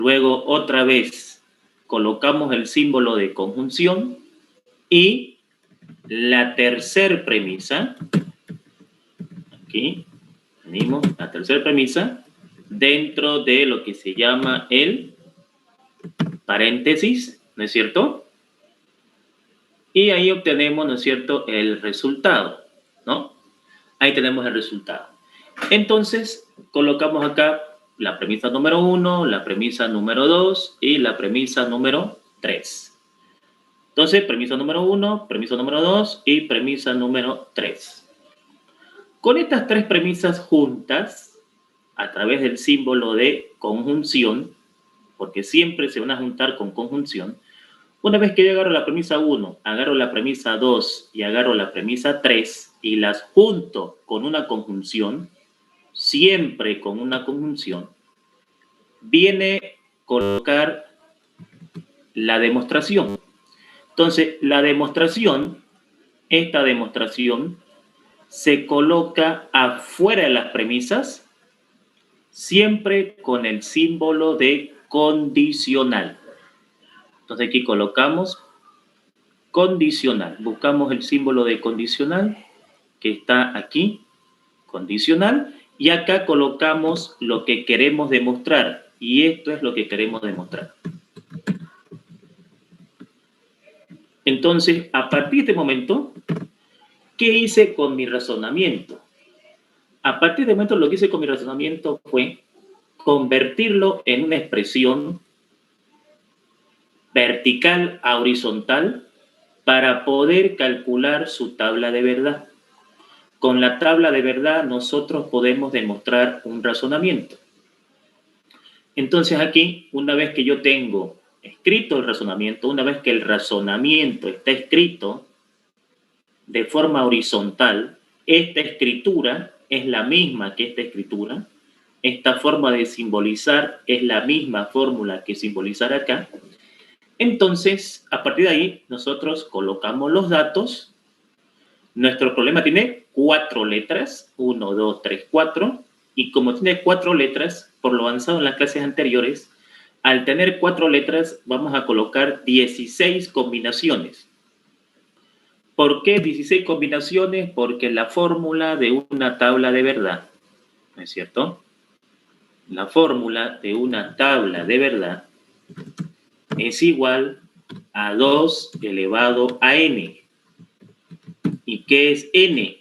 Luego otra vez colocamos el símbolo de conjunción y la tercera premisa, aquí venimos, la tercera premisa, dentro de lo que se llama el paréntesis, ¿no es cierto? Y ahí obtenemos, ¿no es cierto?, el resultado, ¿no? Ahí tenemos el resultado. Entonces, colocamos acá la premisa número 1, la premisa número 2 y la premisa número 3. Entonces, premisa número 1, premisa número 2 y premisa número 3. Con estas tres premisas juntas, a través del símbolo de conjunción, porque siempre se van a juntar con conjunción, una vez que yo agarro la premisa 1, agarro la premisa 2 y agarro la premisa 3 y las junto con una conjunción, siempre con una conjunción, viene colocar la demostración. Entonces, la demostración, esta demostración, se coloca afuera de las premisas, siempre con el símbolo de condicional. Entonces aquí colocamos condicional. Buscamos el símbolo de condicional que está aquí, condicional, y acá colocamos lo que queremos demostrar. Y esto es lo que queremos demostrar. Entonces, a partir de este momento, ¿qué hice con mi razonamiento? A partir de momento lo que hice con mi razonamiento fue convertirlo en una expresión vertical a horizontal para poder calcular su tabla de verdad. Con la tabla de verdad nosotros podemos demostrar un razonamiento. Entonces aquí, una vez que yo tengo escrito el razonamiento, una vez que el razonamiento está escrito de forma horizontal, esta escritura es la misma que esta escritura, esta forma de simbolizar es la misma fórmula que simbolizar acá. Entonces, a partir de ahí, nosotros colocamos los datos. Nuestro problema tiene 4 letras, 1, 2, 3, 4, y como tiene 4 letras, por lo avanzado en las clases anteriores, al tener 4 letras, vamos a colocar 16 combinaciones. ¿Por qué 16 combinaciones? Porque la fórmula de una tabla de verdad, ¿no es cierto? La fórmula de una tabla de verdad es igual a 2 elevado a n. ¿Y qué es n?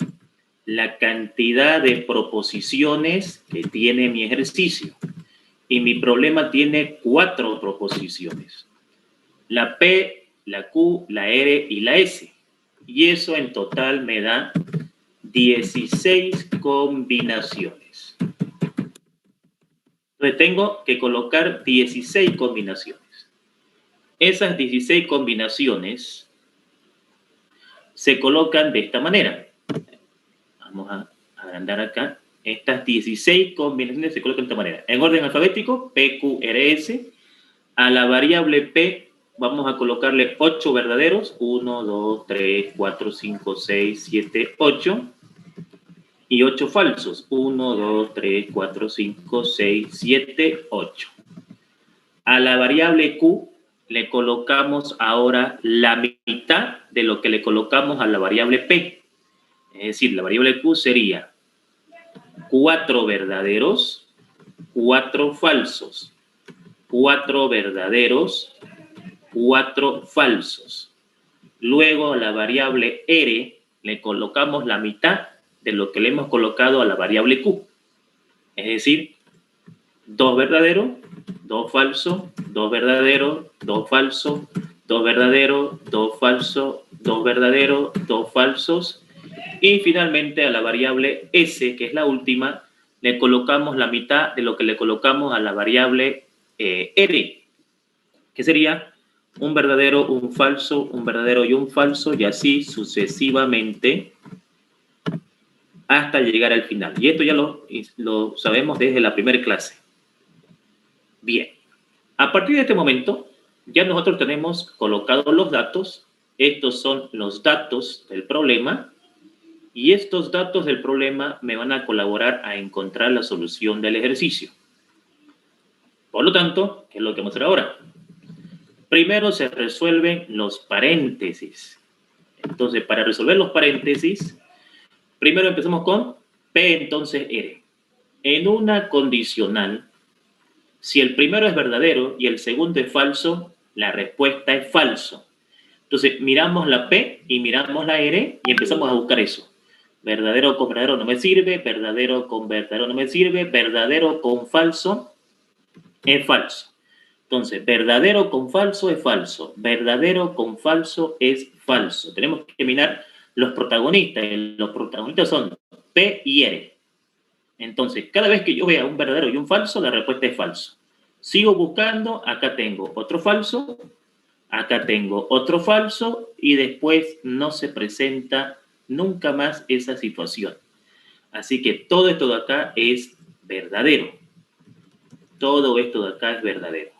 La cantidad de proposiciones que tiene mi ejercicio. Y mi problema tiene 4 proposiciones. La P, la Q, la R y la S. Y eso en total me da 16 combinaciones. Entonces tengo que colocar 16 combinaciones. Esas 16 combinaciones se colocan de esta manera. Vamos a agrandar acá. Estas 16 combinaciones se colocan de esta manera. En orden alfabético, P, Q, R, S. A la variable P vamos a colocarle 8 verdaderos. 1, 2, 3, 4, 5, 6, 7, 8. Y 8 falsos. 1, 2, 3, 4, 5, 6, 7, 8. A la variable Q le colocamos ahora la mitad de lo que le colocamos a la variable P. Es decir, la variable Q sería 4 verdaderos, 4 falsos, 4 verdaderos, 4 falsos. Luego a la variable R le colocamos la mitad de lo que le hemos colocado a la variable Q. Es decir, 2 verdaderos, 2 falsos, 2 verdaderos, 2 falsos, 2 verdaderos, 2 falsos, 2 verdaderos, 2 falsos. Y finalmente a la variable S, que es la última, le colocamos la mitad de lo que le colocamos a la variable R, que sería un verdadero, un falso, un verdadero y un falso, y así sucesivamente hasta llegar al final. Y esto ya lo sabemos desde la primera clase. Bien, a partir de este momento, ya nosotros tenemos colocados los datos. Estos son los datos del problema. Y estos datos del problema me van a colaborar a encontrar la solución del ejercicio. Por lo tanto, ¿qué es lo que vamos a hacer ahora? Primero se resuelven los paréntesis. Entonces, para resolver los paréntesis, primero empezamos con P, entonces R. En una condicional, si el primero es verdadero y el segundo es falso, la respuesta es falso. Entonces, miramos la P y miramos la R y empezamos a buscar eso. Verdadero con verdadero no me sirve, verdadero con verdadero no me sirve, verdadero con falso es falso. Entonces, verdadero con falso es falso, verdadero con falso es falso. Tenemos que mirar los protagonistas. Los protagonistas son P y R. Entonces, cada vez que yo vea un verdadero y un falso, la respuesta es falso. Sigo buscando, acá tengo otro falso, acá tengo otro falso y después no se presenta nunca más esa situación. Así que todo esto de acá es verdadero. Todo esto de acá es verdadero.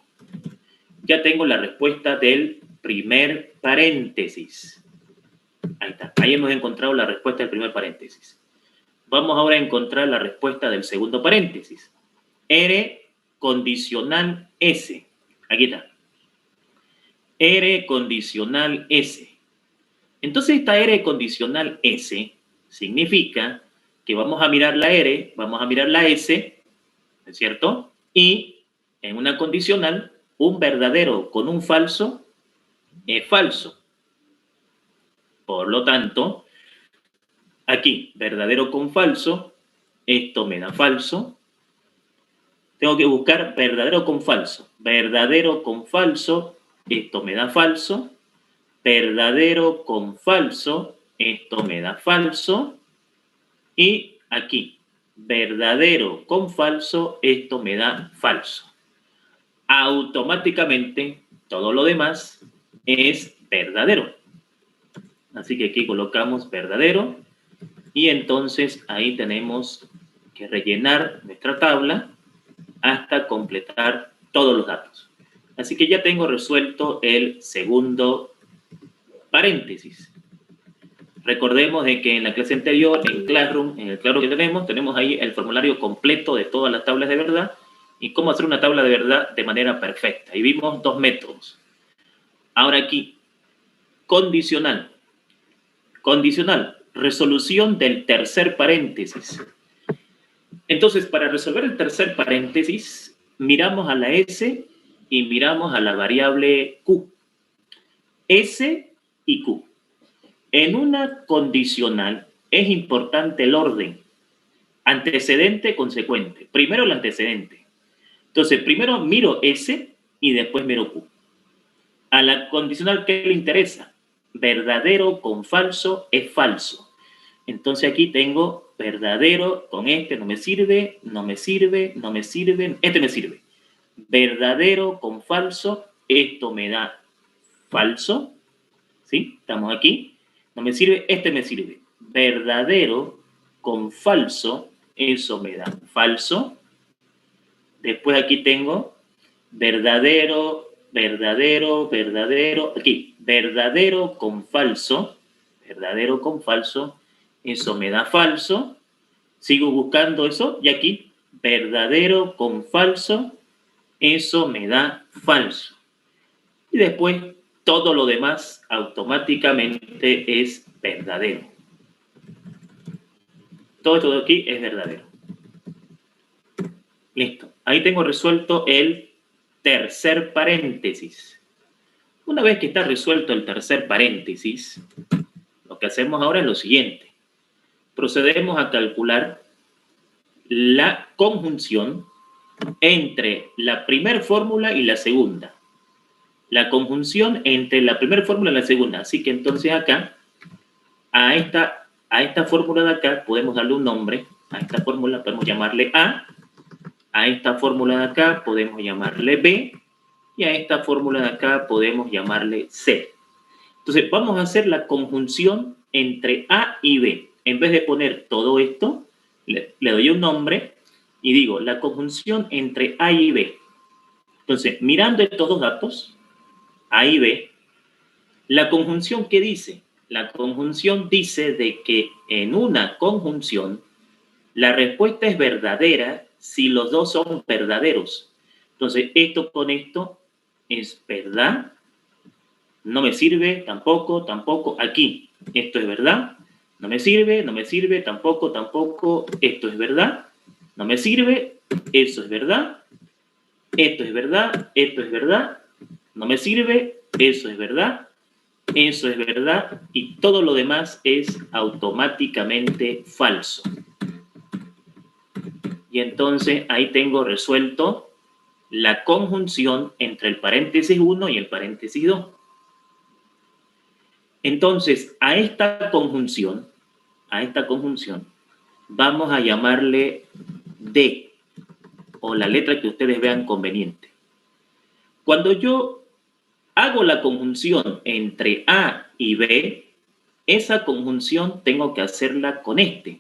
Ya tengo la respuesta del primer paréntesis. Ahí está. Ahí hemos encontrado la respuesta del primer paréntesis. Vamos ahora a encontrar la respuesta del segundo paréntesis. R condicional S. Aquí está. R condicional S. Entonces esta R condicional S significa que vamos a mirar la R, vamos a mirar la S, ¿es cierto? Y en una condicional, un verdadero con un falso es falso. Por lo tanto, aquí, verdadero con falso, esto me da falso. Tengo que buscar verdadero con falso. Verdadero con falso, esto me da falso. Verdadero con falso, esto me da falso. Y aquí, verdadero con falso, esto me da falso. Automáticamente, todo lo demás es verdadero. Así que aquí colocamos verdadero. Y entonces ahí tenemos que rellenar nuestra tabla hasta completar todos los datos. Así que ya tengo resuelto el segundo paréntesis. Recordemos de que en la clase anterior, en Classroom, en el Classroom que tenemos ahí el formulario completo de todas las tablas de verdad y cómo hacer una tabla de verdad de manera perfecta. Y vimos dos métodos. Ahora aquí, condicional. Condicional, resolución del tercer paréntesis. Entonces, para resolver el tercer paréntesis, miramos a la S y miramos a la variable Q. S y Q. En una condicional es importante el orden. Antecedente, consecuente. Primero el antecedente. Entonces, primero miro S y después miro Q. A la condicional, ¿qué le interesa? Verdadero con falso es falso. Entonces aquí tengo verdadero con este no me sirve, no me sirve, no me sirve, este me sirve. Verdadero con falso, esto me da falso. ¿Sí? Estamos aquí. No me sirve, este me sirve. Verdadero con falso, eso me da falso. Después aquí tengo verdadero, verdadero, verdadero. Aquí, verdadero con falso, eso me da falso. Sigo buscando eso y aquí, verdadero con falso, eso me da falso. Y después, todo lo demás automáticamente es verdadero. Todo esto de aquí es verdadero. Listo. Ahí tengo resuelto el tercer paréntesis. Una vez que está resuelto el tercer paréntesis, lo que hacemos ahora es lo siguiente. Procedemos a calcular la conjunción entre la primera fórmula y la segunda. La conjunción entre la primera fórmula y la segunda. Así que entonces acá, a esta fórmula de acá, podemos darle un nombre. A esta fórmula podemos llamarle A. A esta fórmula de acá podemos llamarle B. Y a esta fórmula de acá podemos llamarle C. Entonces, vamos a hacer la conjunción entre A y B. En vez de poner todo esto, le doy un nombre y digo la conjunción entre A y B. Entonces, mirando estos dos datos, A y B, la conjunción, ¿qué dice? La conjunción dice de que en una conjunción la respuesta es verdadera si los dos son verdaderos. Entonces, esto con esto es verdad. No me sirve, tampoco, tampoco. Aquí, esto es verdad. No me sirve, no me sirve, tampoco, tampoco. Esto es verdad. No me sirve, eso es verdad. Esto es verdad, esto es verdad. No me sirve, eso es verdad. Eso es verdad. Y todo lo demás es automáticamente falso. Y entonces ahí tengo resuelto la conjunción entre el paréntesis 1 y el paréntesis 2. Entonces, a esta conjunción, vamos a llamarle D, o la letra que ustedes vean conveniente. Cuando yo hago la conjunción entre A y B, esa conjunción tengo que hacerla con este.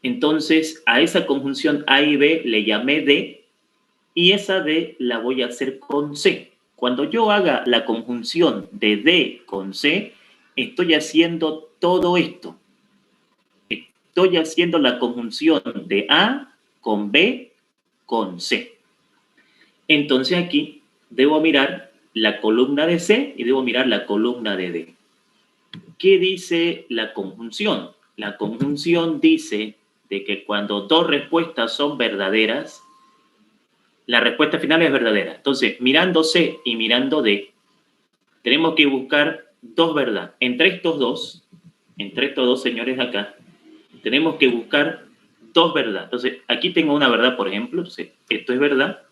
Entonces, a esa conjunción A y B le llamé D, y esa D la voy a hacer con C. Cuando yo haga la conjunción de D con C, estoy haciendo todo esto. Estoy haciendo la conjunción de A con B con C. Entonces aquí debo mirar la columna de C y debo mirar la columna de D. ¿Qué dice la conjunción? La conjunción dice de que cuando dos respuestas son verdaderas, la respuesta final es verdadera. Entonces, mirando C y mirando D, tenemos que buscar dos verdades. Entre estos dos señores de acá, tenemos que buscar dos verdades. Entonces, aquí tengo una verdad, por ejemplo. Entonces, esto es verdad.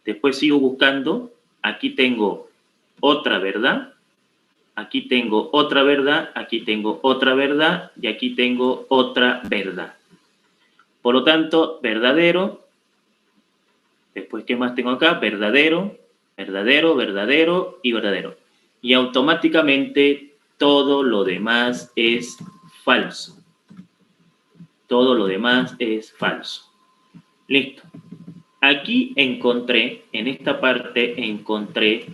Después sigo buscando. Aquí tengo otra verdad. Aquí tengo otra verdad. Aquí tengo otra verdad. Y aquí tengo otra verdad. Por lo tanto, verdadero. Después, ¿qué más tengo acá? Verdadero, verdadero, verdadero y verdadero. Y automáticamente todo lo demás es falso. Todo lo demás es falso. Listo. Aquí encontré, en esta parte encontré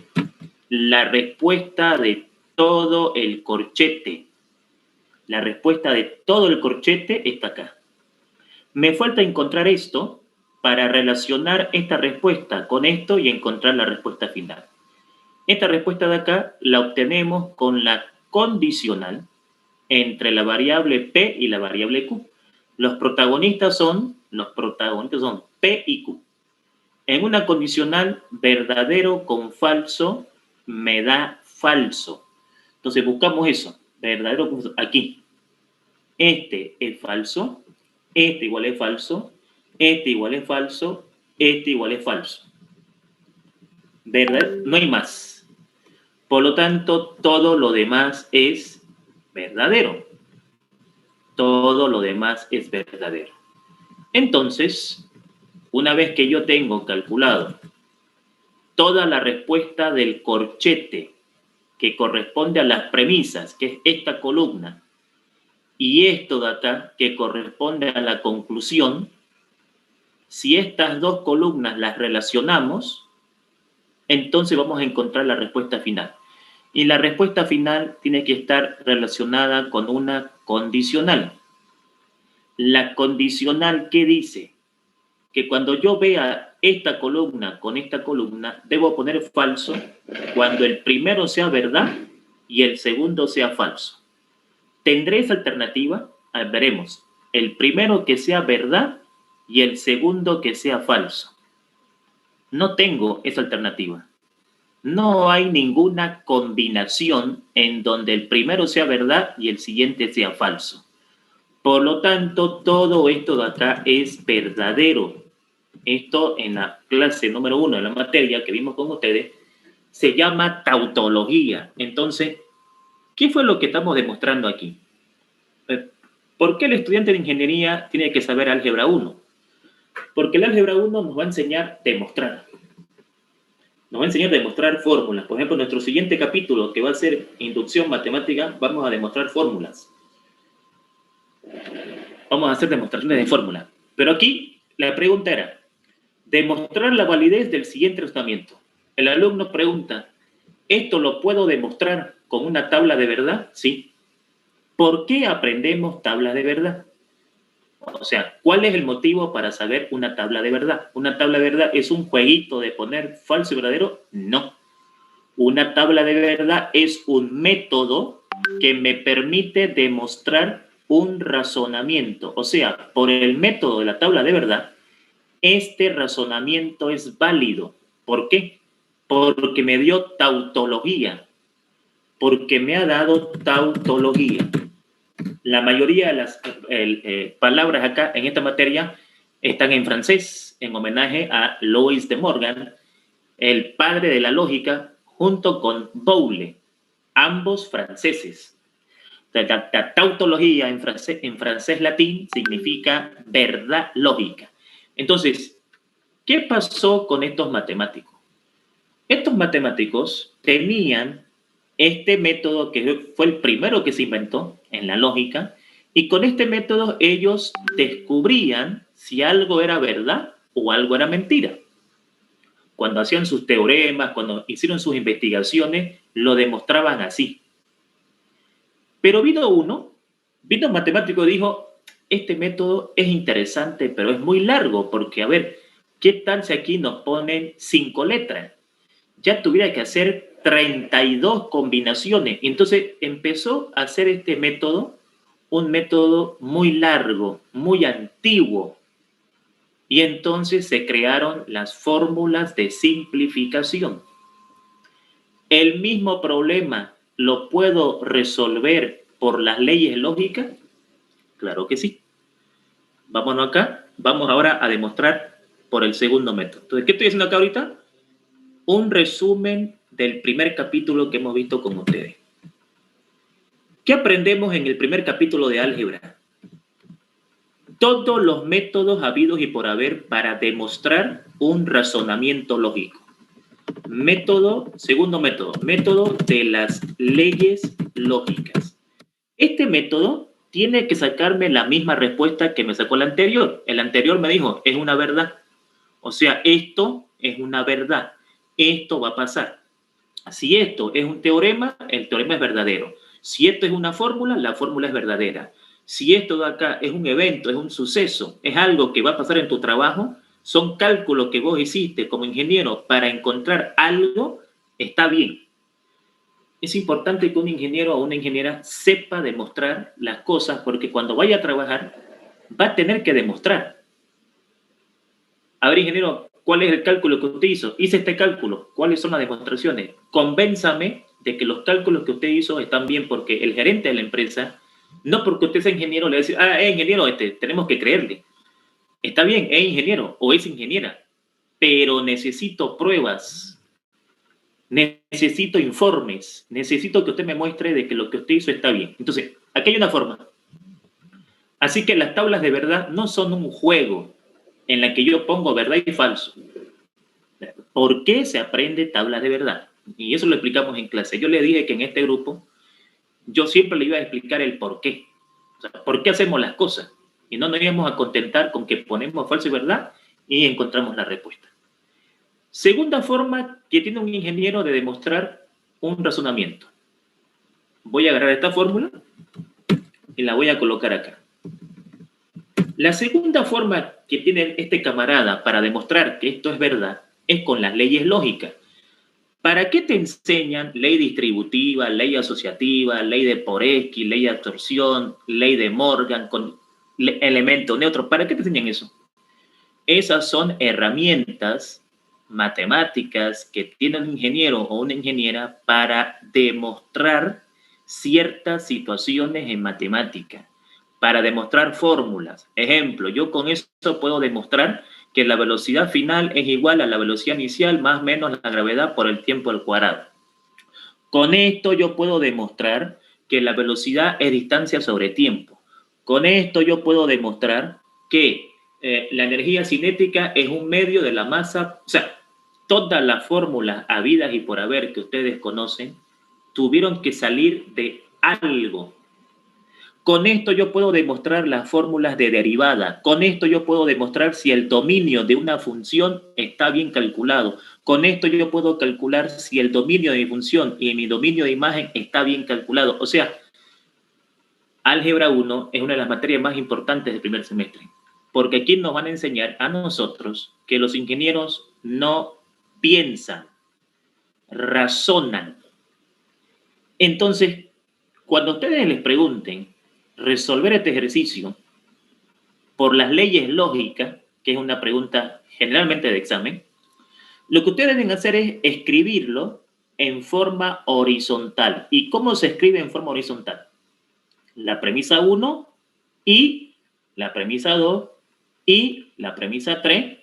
la respuesta de todo el corchete. La respuesta de todo el corchete está acá. Me falta encontrar esto para relacionar esta respuesta con esto y encontrar la respuesta final. Esta respuesta de acá la obtenemos con la condicional entre la variable P y la variable Q. Los protagonistas son P y Q. En una condicional, verdadero con falso me da falso. Entonces buscamos eso, verdadero con falso. Aquí, este es falso, este igual es falso, este igual es falso, este igual es falso. ¿Verdad? No hay más. Por lo tanto, todo lo demás es verdadero. Todo lo demás es verdadero. Entonces, una vez que yo tengo calculado toda la respuesta del corchete que corresponde a las premisas, que es esta columna, y esto de acá, que corresponde a la conclusión, si estas dos columnas las relacionamos, entonces vamos a encontrar la respuesta final. Y la respuesta final tiene que estar relacionada con una condicional. La condicional, ¿qué dice? Que cuando yo vea esta columna con esta columna, debo poner falso cuando el primero sea verdad y el segundo sea falso. ¿Tendré esa alternativa? Veremos. El primero que sea verdad y el segundo que sea falso. No tengo esa alternativa. No hay ninguna combinación en donde el primero sea verdad y el siguiente sea falso. Por lo tanto, todo esto de acá es verdadero. Esto en la clase número 1 de la materia que vimos con ustedes se llama tautología. Entonces, ¿qué fue lo que estamos demostrando aquí? ¿Por qué el estudiante de ingeniería tiene que saber álgebra 1? Porque el álgebra 1 nos va a enseñar a demostrar. Nos va a enseñar a demostrar fórmulas. Por ejemplo, en nuestro siguiente capítulo, que va a ser inducción matemática, vamos a demostrar fórmulas. Vamos a hacer demostraciones de fórmulas. Pero aquí la pregunta era, demostrar la validez del siguiente razonamiento. El alumno pregunta, ¿esto lo puedo demostrar con una tabla de verdad? Sí. ¿Por qué aprendemos tablas de verdad? O sea, ¿cuál es el motivo para saber una tabla de verdad? ¿Una tabla de verdad es un jueguito de poner falso y verdadero? No. Una tabla de verdad es un método que me permite demostrar un razonamiento. O sea, por el método de la tabla de verdad, este razonamiento es válido. ¿Por qué? Porque me dio tautología. Porque me ha dado tautología. La mayoría de las palabras acá en esta materia están en francés, en homenaje a Louis de Morgan, el padre de la lógica, junto con Boole, ambos franceses. La tautología en francés latín significa verdad lógica. Entonces, ¿qué pasó con estos matemáticos? Estos matemáticos tenían este método que fue el primero que se inventó en la lógica, y con este método ellos descubrían si algo era verdad o algo era mentira. Cuando hacían sus teoremas, cuando hicieron sus investigaciones, lo demostraban así. Pero vino un matemático y dijo, este método es interesante, pero es muy largo, porque a ver, ¿qué tal si aquí nos ponen 5 letras? Ya tuviera que hacer 32 combinaciones. Entonces empezó a hacer este método, un método muy largo, muy antiguo. Y entonces se crearon las fórmulas de simplificación. ¿El mismo problema lo puedo resolver por las leyes lógicas? Claro que sí. Vámonos acá. Vamos ahora a demostrar por el segundo método. Entonces, ¿qué estoy haciendo acá ahorita? Un resumen del primer capítulo que hemos visto con ustedes. ¿Qué aprendemos en el primer capítulo de álgebra? Todos los métodos habidos y por haber para demostrar un razonamiento lógico. Segundo método de las leyes lógicas. Este método tiene que sacarme la misma respuesta que me sacó el anterior. El anterior me dijo, es una verdad. O sea, esto es una verdad. Esto va a pasar. Si esto es un teorema, el teorema es verdadero. Si esto es una fórmula, la fórmula es verdadera. Si esto de acá es un evento, es un suceso, es algo que va a pasar en tu trabajo, son cálculos que vos hiciste como ingeniero para encontrar algo, está bien. Es importante que un ingeniero o una ingeniera sepa demostrar las cosas, porque cuando vaya a trabajar va a tener que demostrar. A ver, ingeniero, ¿cuál es el cálculo que usted hizo? Hice este cálculo. ¿Cuáles son las demostraciones? Convénzame de que los cálculos que usted hizo están bien, porque el gerente de la empresa, no porque usted sea ingeniero, le va a decir, ingeniero, tenemos que creerle. Está bien, es ingeniero o es ingeniera, pero necesito pruebas, necesito informes, necesito que usted me muestre de que lo que usted hizo está bien. Entonces, aquí hay una forma. Así que las tablas de verdad no son un juego en la que yo pongo verdad y falso. ¿Por qué se aprende tablas de verdad? Y eso lo explicamos en clase. Yo le dije que en este grupo yo siempre le iba a explicar el por qué. O sea, ¿por qué hacemos las cosas? Y no nos íbamos a contentar con que ponemos falso y verdad y encontramos la respuesta. Segunda forma que tiene un ingeniero de demostrar un razonamiento. Voy a agarrar esta fórmula y la voy a colocar acá. La segunda forma que tiene este camarada para demostrar que esto es verdad es con las leyes lógicas. ¿Para qué te enseñan ley distributiva, ley asociativa, ley de Porecki, ley de absorción, ley de Morgan, con elemento neutro? ¿Para qué te enseñan eso? Esas son herramientas matemáticas que tiene un ingeniero o una ingeniera para demostrar ciertas situaciones en matemática, para demostrar fórmulas. Ejemplo, yo con eso puedo demostrar que la velocidad final es igual a la velocidad inicial más menos la gravedad por el tiempo al cuadrado. Con esto yo puedo demostrar que la velocidad es distancia sobre tiempo. Con esto yo puedo demostrar que la energía cinética es un medio de la masa. O sea, todas las fórmulas habidas y por haber que ustedes conocen tuvieron que salir de algo. Con esto yo puedo demostrar las fórmulas de derivada. Con esto yo puedo demostrar si el dominio de una función está bien calculado. Con esto yo puedo calcular si el dominio de mi función y mi dominio de imagen está bien calculado. O sea, Álgebra 1 es una de las materias más importantes del primer semestre, porque aquí nos van a enseñar a nosotros que los ingenieros no piensan, razonan. Entonces, cuando ustedes les pregunten resolver este ejercicio por las leyes lógicas, que es una pregunta generalmente de examen, lo que ustedes deben hacer es escribirlo en forma horizontal. ¿Y cómo se escribe en forma horizontal? La premisa 1 y la premisa 2 y la premisa 3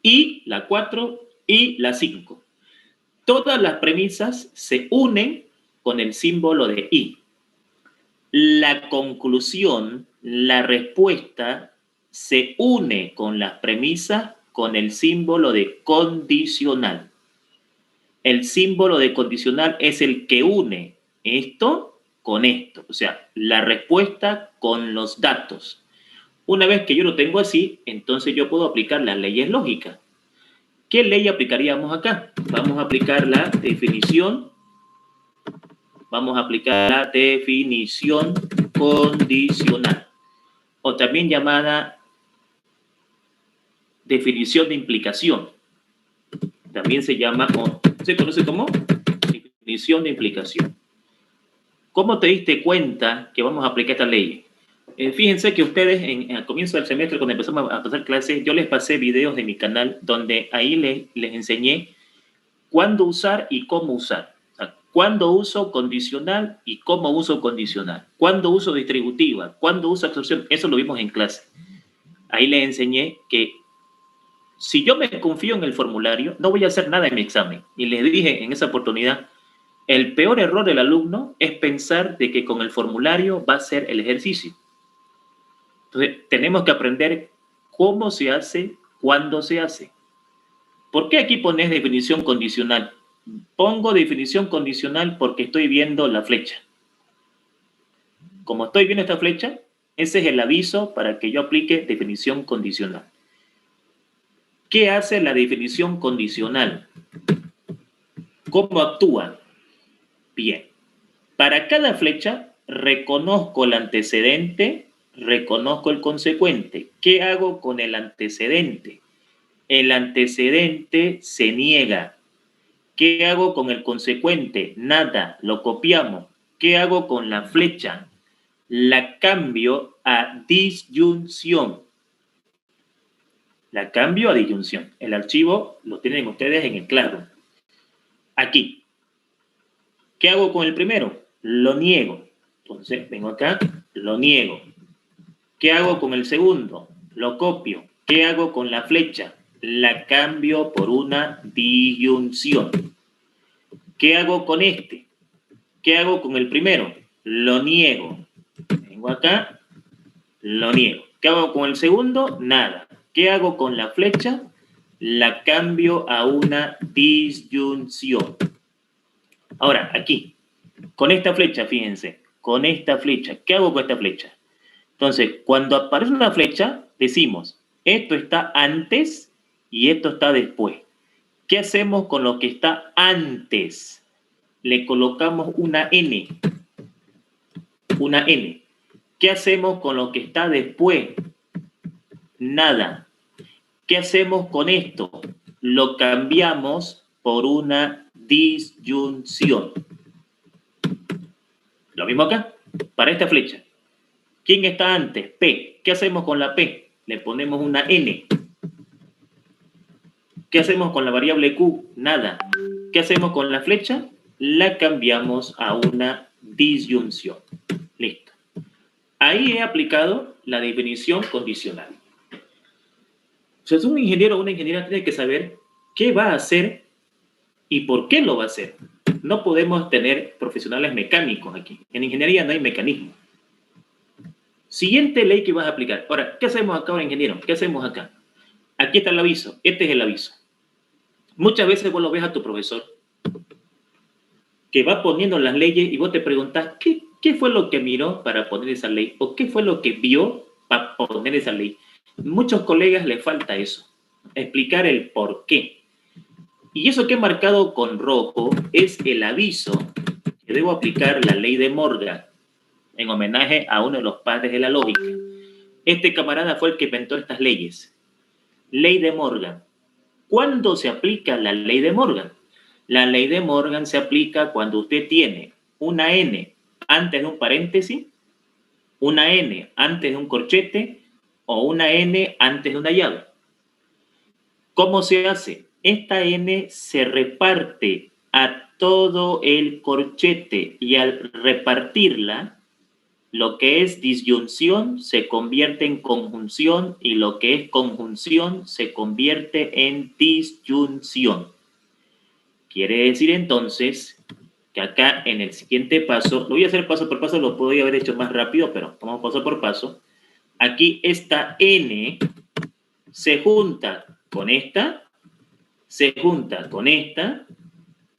y la 4 y la 5. Todas las premisas se unen con el símbolo de y. La conclusión, la respuesta, se une con las premisas con el símbolo de condicional. El símbolo de condicional es el que une esto con esto, o sea, la respuesta con los datos. Una vez que yo lo tengo así, entonces yo puedo aplicar las leyes lógicas. ¿Qué ley aplicaríamos acá? Vamos a aplicar la definición. Vamos a aplicar la definición condicional, o también llamada definición de implicación. También se llama, o se conoce como definición de implicación. ¿Cómo te diste cuenta que vamos a aplicar esta ley? Fíjense que ustedes al comienzo del semestre, cuando empezamos a pasar clases, yo les pasé videos de mi canal donde ahí les enseñé cuándo usar y cómo usar. O sea, cuándo uso condicional y cómo uso condicional. Cuándo uso distributiva, cuándo uso absorción. Eso lo vimos en clase. Ahí les enseñé que si yo me confío en el formulario, no voy a hacer nada en mi examen. Y les dije en esa oportunidad, el peor error del alumno es pensar de que con el formulario va a ser el ejercicio. Entonces, tenemos que aprender cómo se hace, cuándo se hace. ¿Por qué aquí pones definición condicional? Pongo definición condicional porque estoy viendo la flecha. Como estoy viendo esta flecha, ese es el aviso para que yo aplique definición condicional. ¿Qué hace la definición condicional? ¿Cómo actúa? Bien. Para cada flecha, reconozco el antecedente, reconozco el consecuente. ¿Qué hago con el antecedente? El antecedente se niega. ¿Qué hago con el consecuente? Nada, lo copiamos. ¿Qué hago con la flecha? La cambio a disyunción. La cambio a disyunción. El archivo lo tienen ustedes en el Classroom. Aquí. ¿Qué hago con el primero? Lo niego. Entonces, vengo acá, lo niego. ¿Qué hago con el segundo? Lo copio. ¿Qué hago con la flecha? La cambio por una disyunción. ¿Qué hago con este? ¿Qué hago con el primero? Lo niego. Vengo acá, lo niego. ¿Qué hago con el segundo? Nada. ¿Qué hago con la flecha? La cambio a una disyunción. Ahora, aquí, con esta flecha, fíjense, con esta flecha, ¿qué hago con esta flecha? Entonces, cuando aparece una flecha, decimos, esto está antes y esto está después. ¿Qué hacemos con lo que está antes? Le colocamos una N. Una N. ¿Qué hacemos con lo que está después? Nada. ¿Qué hacemos con esto? Lo cambiamos por una disyunción. Lo mismo acá, para esta flecha. ¿Quién está antes? P. ¿Qué hacemos con la P? Le ponemos una N. ¿Qué hacemos con la variable Q? Nada. ¿Qué hacemos con la flecha? La cambiamos a una disyunción. Listo. Ahí he aplicado la definición condicional. O sea, un ingeniero o una ingeniera tiene que saber qué va a hacer y por qué lo va a hacer. No podemos tener profesionales mecánicos aquí. En ingeniería no hay mecanismo. Siguiente ley que vas a aplicar. Ahora, ¿qué hacemos acá ahora, ingeniero? ¿Qué hacemos acá? Aquí está el aviso. Este es el aviso. Muchas veces vos lo ves a tu profesor que va poniendo las leyes y vos te preguntás, ¿qué fue lo que miró para poner esa ley? ¿O qué fue lo que vio para poner esa ley? Muchos colegas les falta eso, explicar el por qué. Y eso que he marcado con rojo es el aviso que debo aplicar la ley de Morgan. en homenaje a uno de los padres de la lógica. Este camarada fue el que inventó estas leyes. Ley de Morgan. ¿Cuándo se aplica la ley de Morgan? La ley de Morgan se aplica cuando usted tiene una n antes de un paréntesis, una n antes de un corchete o una n antes de una llave. ¿Cómo se hace? Esta n se reparte a todo el corchete y al repartirla, lo que es disyunción se convierte en conjunción y lo que es conjunción se convierte en disyunción. Quiere decir entonces que acá en el siguiente paso, lo voy a hacer paso por paso, lo podría haber hecho más rápido, pero vamos paso por paso. Aquí esta n se junta con esta, se junta con esta,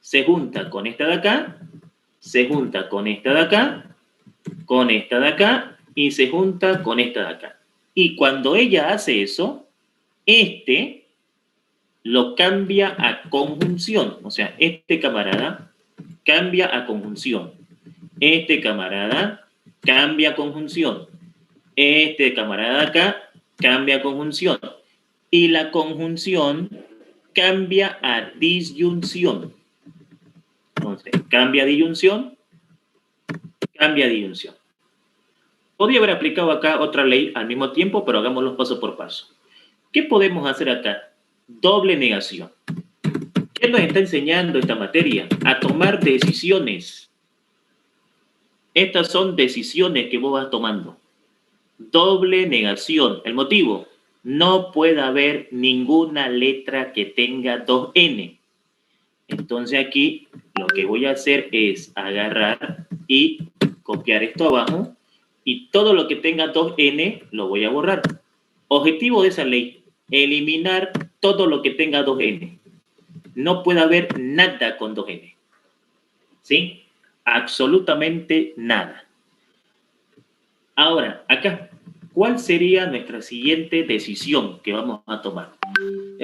se junta con esta de acá, se junta con esta de acá, con esta de acá y se junta con esta de acá. Y cuando ella hace eso, este lo cambia a conjunción. O sea, este camarada cambia a conjunción. Este camarada cambia a conjunción. Este camarada acá cambia a conjunción. Y la conjunción cambia a disyunción. Entonces, cambia a disyunción, cambia a disyunción. Podría haber aplicado acá otra ley al mismo tiempo, pero hagámoslo paso por paso. ¿Qué podemos hacer acá? Doble negación. ¿Qué nos está enseñando esta materia? A tomar decisiones. Estas son decisiones que vos vas tomando. Doble negación. El motivo, no puede haber ninguna letra que tenga dos n. Entonces aquí lo que voy a hacer es agarrar y copiar esto abajo y todo lo que tenga dos n lo voy a borrar. Objetivo de esa ley, eliminar todo lo que tenga dos n. No puede haber nada con dos n. ¿Sí? Absolutamente nada. Ahora, acá, ¿cuál sería nuestra siguiente decisión que vamos a tomar?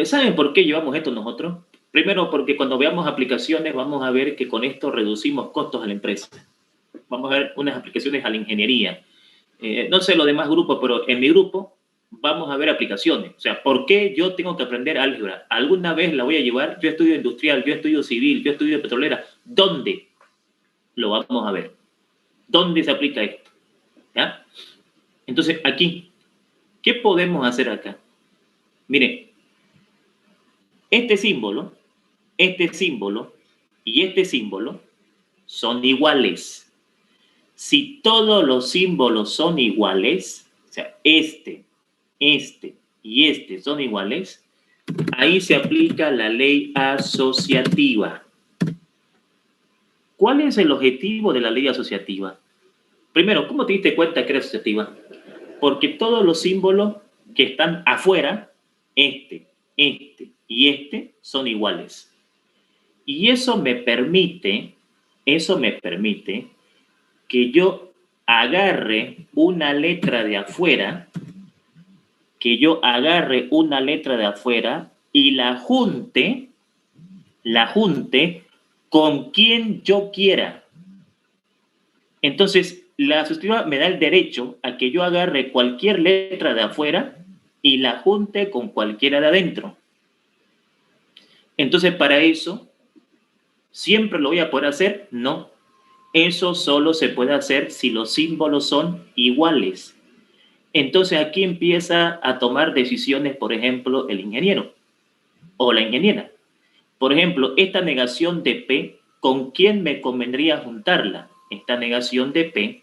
¿Saben por qué llevamos esto nosotros? Primero, porque cuando veamos aplicaciones vamos a ver que con esto reducimos costos a la empresa. Vamos a ver unas aplicaciones a la ingeniería. No sé los demás grupos, pero en mi grupo vamos a ver aplicaciones. O sea, ¿por qué yo tengo que aprender álgebra? ¿Alguna vez la voy a llevar? Yo estudio industrial, yo estudio civil, yo estudio petrolera. ¿Dónde lo vamos a ver? ¿Dónde se aplica esto? ¿Ya? Entonces, aquí, ¿qué podemos hacer acá? Miren, este símbolo y este símbolo son iguales. Si todos los símbolos son iguales, o sea, este y este son iguales, ahí se aplica la ley asociativa. ¿Cuál es el objetivo de la ley asociativa? Primero, ¿cómo te diste cuenta que era asociativa? Porque todos los símbolos que están afuera, este y este, son iguales. Y eso me permite que yo agarre una letra de afuera, y la junte con quien yo quiera. Entonces, la asociativa me da el derecho a que yo agarre cualquier letra de afuera y la junte con cualquiera de adentro. Entonces, para eso, ¿siempre lo voy a poder hacer? No. Eso solo se puede hacer si los símbolos son iguales. Entonces, aquí empieza a tomar decisiones, por ejemplo, el ingeniero o la ingeniera. Por ejemplo, esta negación de P, ¿con quién me convendría juntarla? Esta negación de P,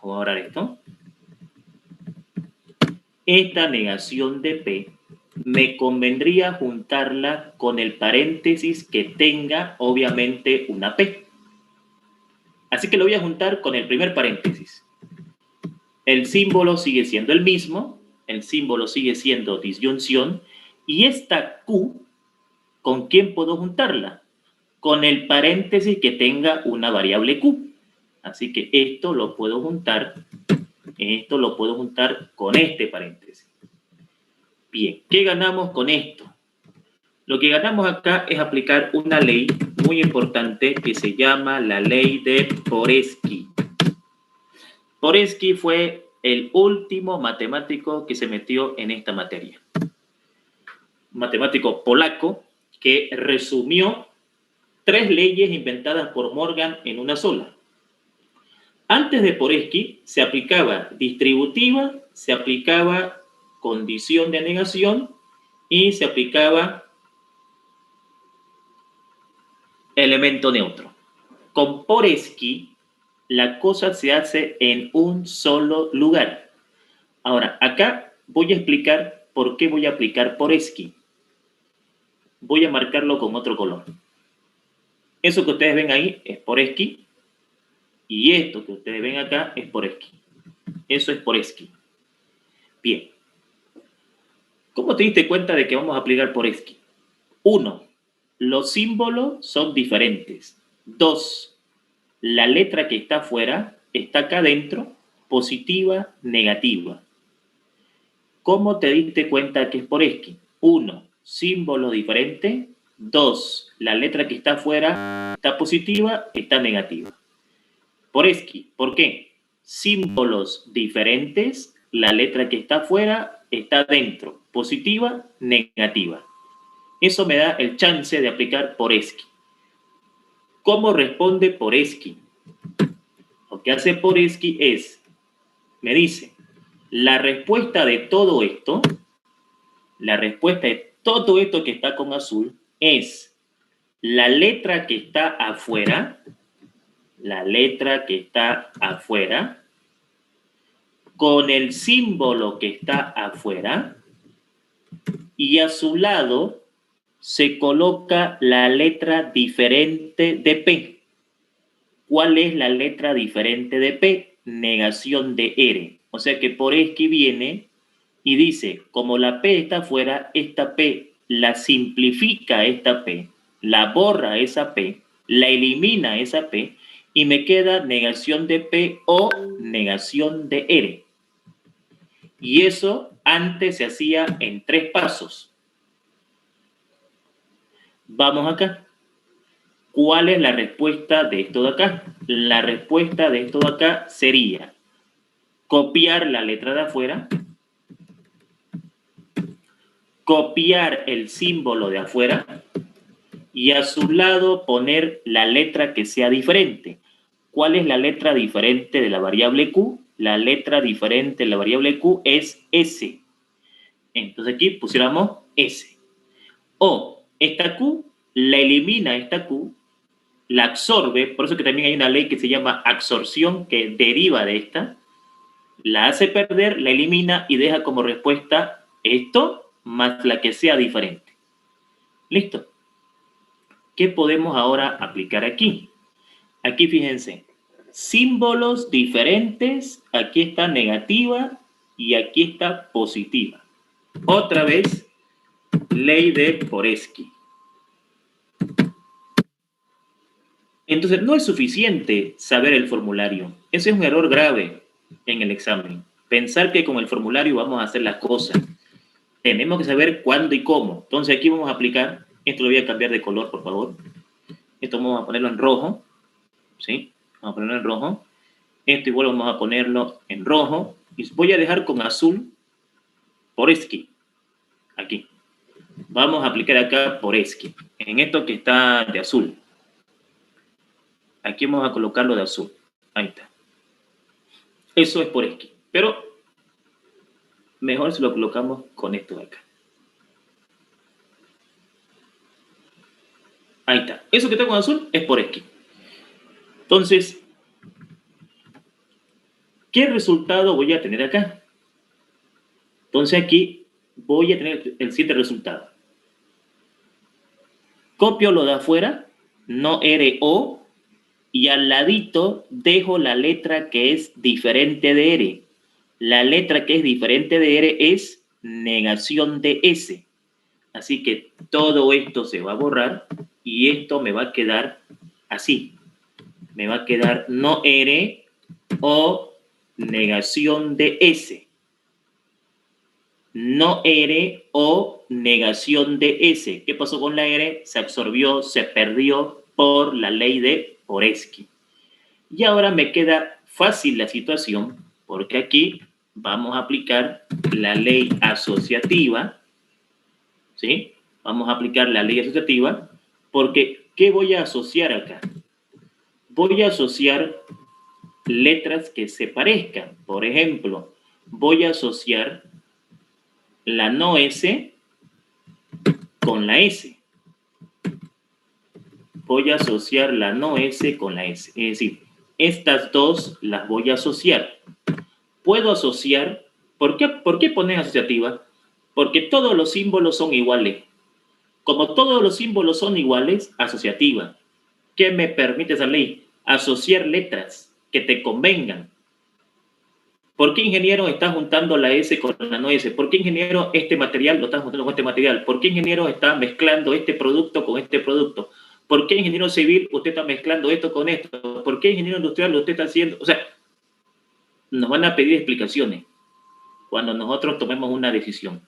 vamos a borrar esto. Esta negación de P me convendría juntarla con el paréntesis que tenga, obviamente, una P. Así que lo voy a juntar con el primer paréntesis. El símbolo sigue siendo el mismo, el símbolo sigue siendo disyunción, y esta Q, ¿con quién puedo juntarla? Con el paréntesis que tenga una variable Q. Así que esto lo puedo juntar con este paréntesis. Bien, ¿qué ganamos con esto? Lo que ganamos acá es aplicar una ley muy importante que se llama la ley de Poresky. Poresky fue el último matemático que se metió en esta materia. Matemático polaco que resumió 3 leyes inventadas por Morgan en una sola. Antes de Poresky se aplicaba distributiva, se aplicaba condición de negación y se aplicaba elemento neutro. Con Poresky la cosa se hace en un solo lugar. Ahora, acá voy a explicar por qué voy a aplicar Poresky. Voy a marcarlo con otro color. Eso que ustedes ven ahí es Poresky y esto que ustedes ven acá es Poresky. Eso es Poresky. Bien. ¿Cómo te diste cuenta de que vamos a aplicar Poresky? 1. Los símbolos son diferentes. 2. La letra que está afuera está acá adentro, positiva, negativa. ¿Cómo te diste cuenta que es Poresky? 1. Símbolo diferente. 2. La letra que está afuera está positiva, está negativa. Poresky, ¿por qué? Símbolos diferentes, la letra que está afuera está dentro, positiva, negativa. Eso me da el chance de aplicar Poresky. ¿Cómo responde Poresky? Lo que hace Poresky es, me dice, la respuesta de todo esto que está con azul es la letra que está afuera, con el símbolo que está afuera, y a su lado se coloca la letra diferente de P. ¿Cuál es la letra diferente de P? Negación de R. O sea que Poresky viene y dice, como la P está afuera, esta P la simplifica esta P, la borra esa P, la elimina esa P, y me queda negación de P o negación de R. Y eso antes se hacía en 3 pasos. Vamos acá. ¿Cuál es la respuesta de esto de acá? La respuesta de esto de acá sería copiar la letra de afuera, copiar el símbolo de afuera y a su lado poner la letra que sea diferente. ¿Cuál es la letra diferente de la variable Q? La letra diferente de la variable Q es S. Entonces aquí pusiéramos S. O esta Q la elimina esta Q, la absorbe, por eso que también hay una ley que se llama absorción que deriva de esta, la hace perder, la elimina y deja como respuesta esto más la que sea diferente. ¿Listo? ¿Qué podemos ahora aplicar aquí? Aquí fíjense, símbolos diferentes, aquí está negativa y aquí está positiva. Otra vez, ley de Poresky. Entonces, no es suficiente saber el formulario. Ese es un error grave en el examen. Pensar que con el formulario vamos a hacer las cosas. Tenemos que saber cuándo y cómo. Entonces, aquí vamos a aplicar. Esto lo voy a cambiar de color, por favor. Esto vamos a ponerlo en rojo. ¿Sí? Vamos a ponerlo en rojo. Esto igual vamos a ponerlo en rojo. Y voy a dejar con azul Poresky. Aquí. Vamos a aplicar acá Poresky. En esto que está de azul. Aquí vamos a colocarlo de azul. Ahí está. Eso es Poresky. Pero mejor si lo colocamos con esto de acá. Ahí está. Eso que está con azul es Poresky. Entonces, ¿qué resultado voy a tener acá? Entonces aquí voy a tener el siguiente resultado. Copio lo de afuera, no R, O, y al ladito dejo la letra que es diferente de R. La letra que es diferente de R es negación de S. Así que todo esto se va a borrar y esto me va a quedar así. Me va a quedar no R o negación de S. No R o negación de S. ¿Qué pasó con la R? Se absorbió, se perdió por la ley de Poresky. Y ahora me queda fácil la situación porque aquí vamos a aplicar la ley asociativa, ¿sí? Vamos a aplicar la ley asociativa porque ¿qué voy a asociar acá? Voy a asociar letras que se parezcan. Por ejemplo, voy a asociar la no S con la S. Voy a asociar la no S con la S. Es decir, estas dos las voy a asociar. Puedo asociar, ¿por qué pones asociativa? Porque todos los símbolos son iguales. Como todos los símbolos son iguales, asociativa. ¿Qué me permite esa ley? Asociar letras que te convengan. ¿Por qué, ingeniero, está juntando la S con la no S? ¿Por qué, ingeniero, este material lo está juntando con este material? ¿Por qué, ingeniero, está mezclando este producto con este producto? ¿Por qué, ingeniero civil, usted está mezclando esto con esto? ¿Por qué, ingeniero industrial, usted está haciendo? O sea, nos van a pedir explicaciones cuando nosotros tomemos una decisión.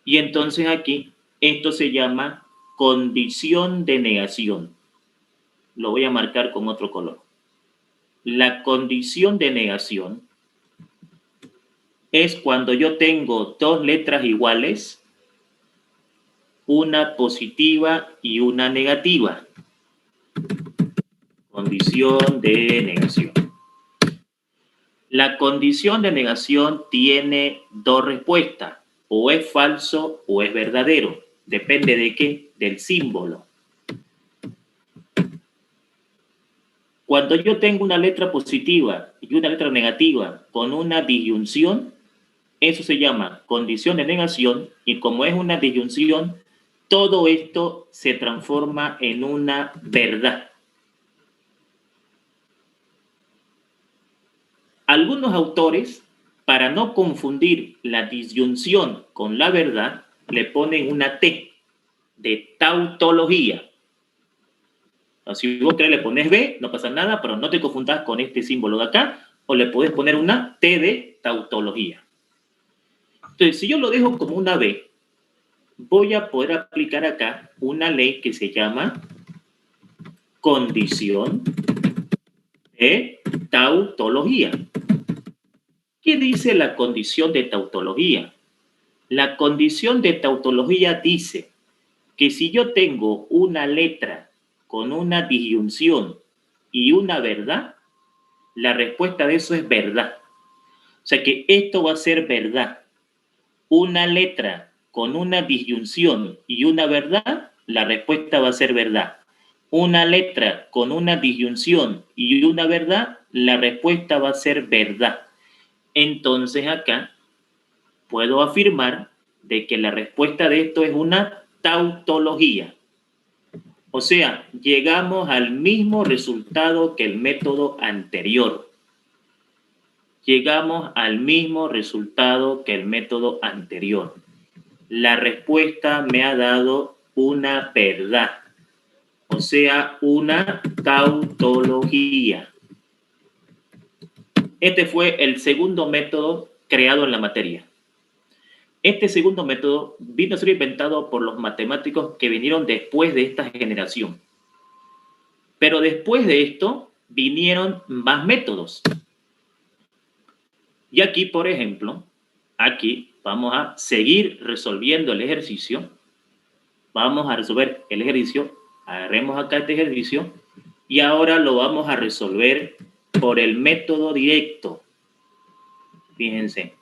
Y entonces aquí, esto se llama condición de negación. Lo voy a marcar con otro color. La condición de negación es cuando yo tengo dos letras iguales, una positiva y una negativa. Condición de negación. La condición de negación tiene dos respuestas, o es falso o es verdadero. Depende de qué, del símbolo. Cuando yo tengo una letra positiva y una letra negativa con una disyunción, eso se llama condición de negación, y como es una disyunción, todo esto se transforma en una verdad. Algunos autores, para no confundir la disyunción con la verdad, le ponen una T de tautología. Si vos querés le pones B, no pasa nada, pero no te confundas con este símbolo de acá, o le podés poner una T de tautología. Entonces, si yo lo dejo como una B, voy a poder aplicar acá una ley que se llama condición de tautología. ¿Qué dice la condición de tautología? La condición de tautología dice que si yo tengo una letra con una disyunción y una verdad, la respuesta de eso es verdad. O sea que esto va a ser verdad. Una letra con una disyunción y una verdad, la respuesta va a ser verdad. Una letra con una disyunción y una verdad, la respuesta va a ser verdad. Entonces acá puedo afirmar de que la respuesta de esto es una tautología. O sea, llegamos al mismo resultado que el método anterior. Llegamos al mismo resultado que el método anterior. La respuesta me ha dado una verdad, o sea, una tautología. Este fue el segundo método creado en la materia. Este segundo método vino a ser inventado por los matemáticos que vinieron después de esta generación. Pero después de esto vinieron más métodos. Y aquí, por ejemplo, aquí vamos a seguir resolviendo el ejercicio. Vamos a resolver el ejercicio. Agarremos acá este ejercicio y ahora lo vamos a resolver por el método directo. Fíjense,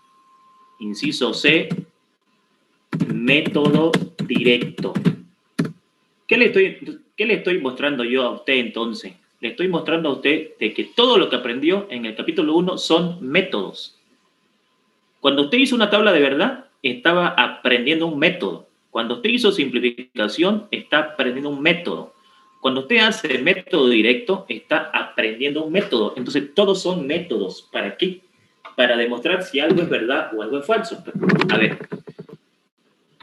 inciso C, método directo. ¿Qué le estoy mostrando yo a usted entonces? Le estoy mostrando a usted de que todo lo que aprendió en el capítulo 1 son métodos. Cuando usted hizo una tabla de verdad, estaba aprendiendo un método. Cuando usted hizo simplificación, está aprendiendo un método. Cuando usted hace método directo, está aprendiendo un método. Entonces, todos son métodos. ¿Para qué? Para demostrar si algo es verdad o algo es falso. A ver,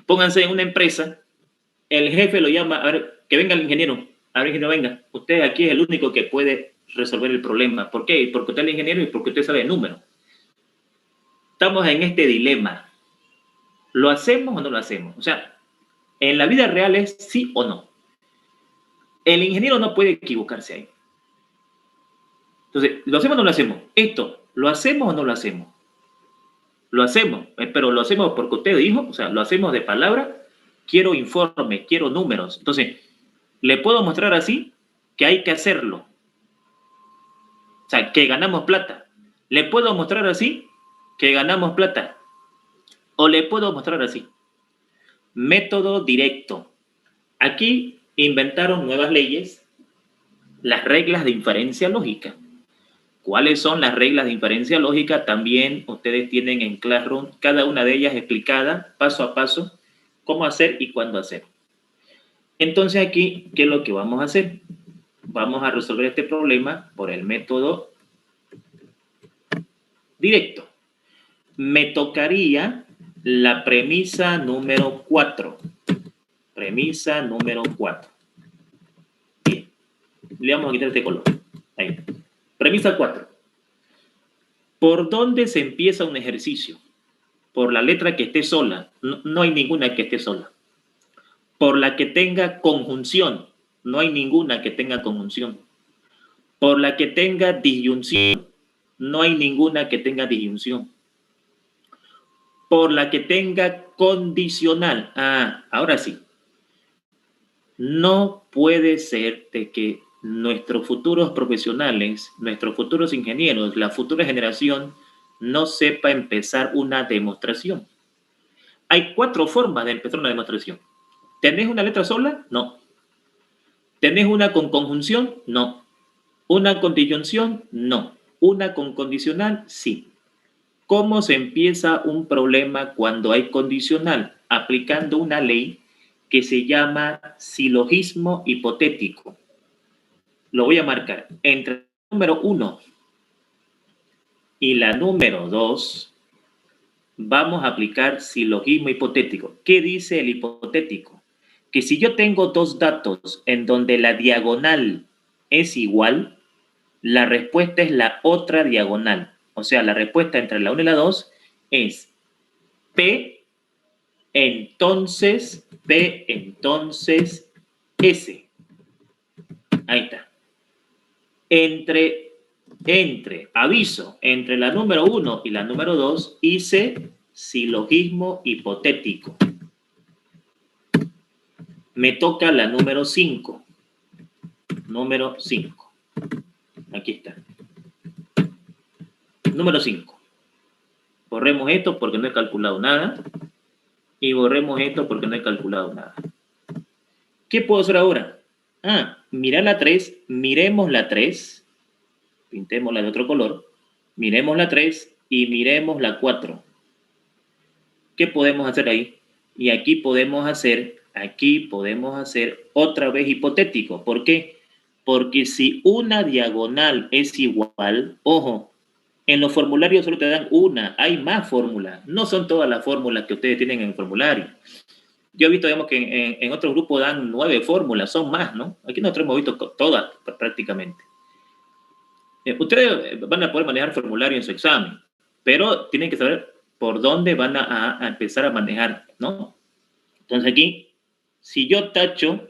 pónganse en una empresa, el jefe lo llama, a ver, que venga el ingeniero. A ver, ingeniero, venga. Usted aquí es el único que puede resolver el problema. ¿Por qué? Porque usted es el ingeniero y porque usted sabe el número. Estamos en este dilema. ¿Lo hacemos o no lo hacemos? O sea, en la vida real es sí o no. El ingeniero no puede equivocarse ahí. Entonces, ¿lo hacemos o no lo hacemos? Esto, ¿lo hacemos o no lo hacemos? Lo hacemos, pero lo hacemos porque usted dijo, o sea, lo hacemos de palabra, quiero informes, quiero números. Entonces, le puedo mostrar así que hay que hacerlo. O sea, que ganamos plata. Le puedo mostrar así que ganamos plata. O le puedo mostrar así. Método directo. Aquí inventaron nuevas leyes, las reglas de inferencia lógica. ¿Cuáles son las reglas de inferencia lógica? También ustedes tienen en Classroom cada una de ellas explicada paso a paso cómo hacer y cuándo hacer. Entonces aquí, ¿qué es lo que vamos a hacer? Vamos a resolver este problema por el método directo. Me tocaría la premisa número 4. Premisa número 4. Bien. Le vamos a quitar este color. Ahí. Premisa 4. ¿Por dónde se empieza un ejercicio? Por la letra que esté sola. No hay ninguna que esté sola. Por la que tenga conjunción. No hay ninguna que tenga conjunción. Por la que tenga disyunción. No hay ninguna que tenga disyunción. Por la que tenga condicional. Ah, ahora sí. No puede ser de que nuestros futuros profesionales, nuestros futuros ingenieros, la futura generación, no sepa empezar una demostración. Hay 4 formas de empezar una demostración. ¿Tenés una letra sola? No. ¿Tenés una con conjunción? No. ¿Una con disyunción? No. ¿Una con condicional? Sí. ¿Cómo se empieza un problema cuando hay condicional? Aplicando una ley que se llama silogismo hipotético. Lo voy a marcar. Entre la número 1 y la número 2 vamos a aplicar silogismo hipotético. ¿Qué dice el hipotético? Que si yo tengo 2 datos en donde la diagonal es igual, la respuesta es la otra diagonal. O sea, la respuesta entre la 1 y la 2 es P, entonces S. Ahí está. Aviso, entre la número 1 y la número 2 hice silogismo hipotético. Me toca la número 5. Número 5. Aquí está. Número 5. Borremos esto porque no he calculado nada. Y borremos esto porque no he calculado nada. ¿Qué puedo hacer ahora? Mira la 3. Miremos la 3. Pintémosla de otro color. Miremos la 3 y miremos la 4. ¿Qué podemos hacer ahí? Y aquí podemos hacer otra vez hipotético. ¿Por qué? Porque si una diagonal es igual, ojo, en los formularios solo te dan una, hay más fórmulas. No son todas las fórmulas que ustedes tienen en el formulario. Yo he visto, digamos, que en otros grupos dan 9 fórmulas, son más, ¿no? Aquí nosotros hemos visto todas prácticamente. Ustedes van a poder manejar formulario en su examen, pero tienen que saber por dónde van a empezar a manejar, ¿no? Entonces aquí, si yo tacho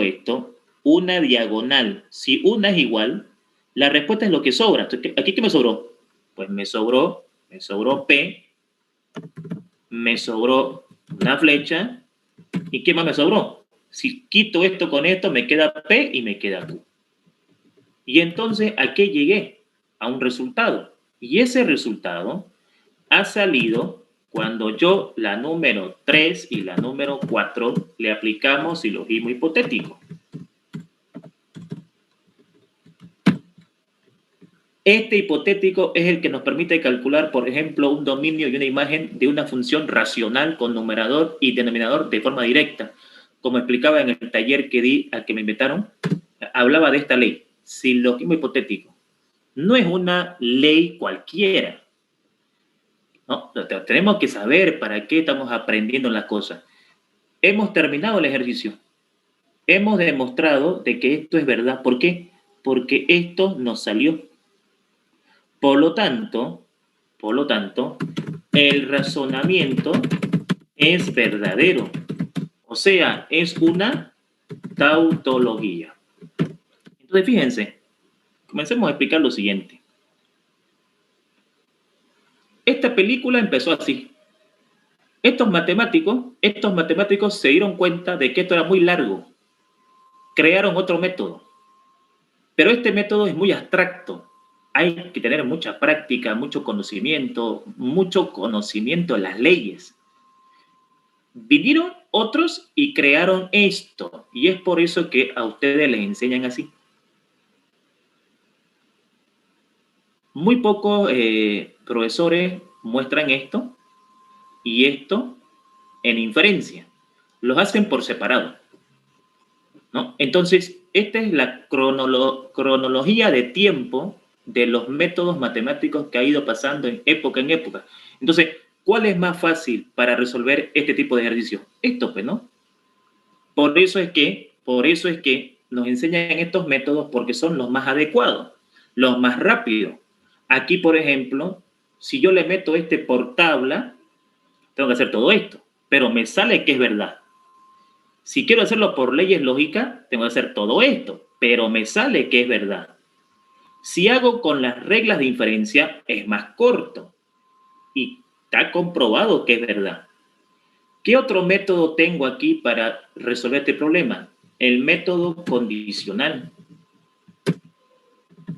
esto, una diagonal, si una es igual, la respuesta es lo que sobra. Entonces, ¿aquí qué me sobró? Pues me sobró P, me sobró una flecha, ¿y qué más me sobró? Si quito esto con esto, me queda P y me queda Q. Y entonces, ¿a qué llegué? A un resultado. Y ese resultado ha salido cuando yo la número 3 y la número 4 le aplicamos silogismo hipotético. Este hipotético es el que nos permite calcular, por ejemplo, un dominio y una imagen de una función racional con numerador y denominador de forma directa. Como explicaba en el taller que di al que me invitaron, hablaba de esta ley, silogismo hipotético. No es una ley cualquiera. ¿No? Tenemos que saber para qué estamos aprendiendo las cosas. Hemos terminado el ejercicio. Hemos demostrado de que esto es verdad. ¿Por qué? Porque esto nos salió. Por lo tanto, el razonamiento es verdadero. O sea, es una tautología. Entonces, fíjense, Comencemos a explicar lo siguiente. Esta película empezó así. Estos matemáticos se dieron cuenta de que esto era muy largo. Crearon otro método. Pero este método es muy abstracto. Hay que tener mucha práctica, mucho conocimiento de las leyes. Vinieron otros y crearon esto. Y es por eso que a ustedes les enseñan así. Muy pocos profesores muestran esto y esto en inferencia. Los hacen por separado, ¿no? Entonces, esta es la cronología de tiempo de los métodos matemáticos que ha ido pasando en época en época. Entonces, ¿cuál es más fácil para resolver este tipo de ejercicios? Esto, pues, ¿no? Por eso es que nos enseñan estos métodos porque son los más adecuados, los más rápidos. Aquí, por ejemplo, si yo le meto este por tabla, tengo que hacer todo esto, pero me sale que es verdad. Si quiero hacerlo por leyes lógicas, tengo que hacer todo esto, pero me sale que es verdad. Si hago con las reglas de inferencia, es más corto y está comprobado que es verdad. ¿Qué otro método tengo aquí para resolver este problema? El método condicional.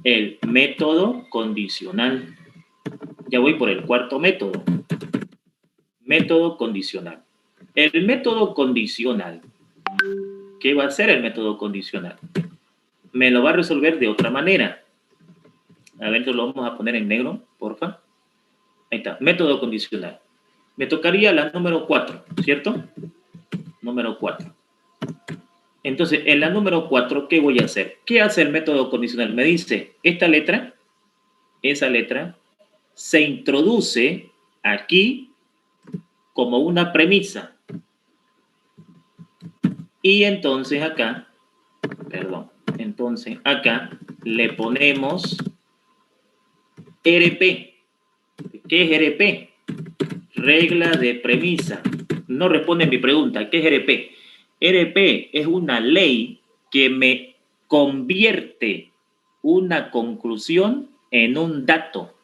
El método condicional. Ya voy por el cuarto método. Método condicional. El método condicional. ¿Qué va a hacer el método condicional? Me lo va a resolver de otra manera. A ver, lo vamos a poner en negro, porfa. Ahí está, método condicional. Me tocaría la número 4, ¿cierto? Número 4. Entonces, en la número 4, ¿qué voy a hacer? ¿Qué hace el método condicional? Me dice, esta letra, esa letra, se introduce aquí como una premisa. Y entonces acá, entonces acá le ponemos RP. ¿Qué es RP? Regla de premisa. No responde mi pregunta. ¿Qué es RP? RP es una ley que me convierte una conclusión en un dato.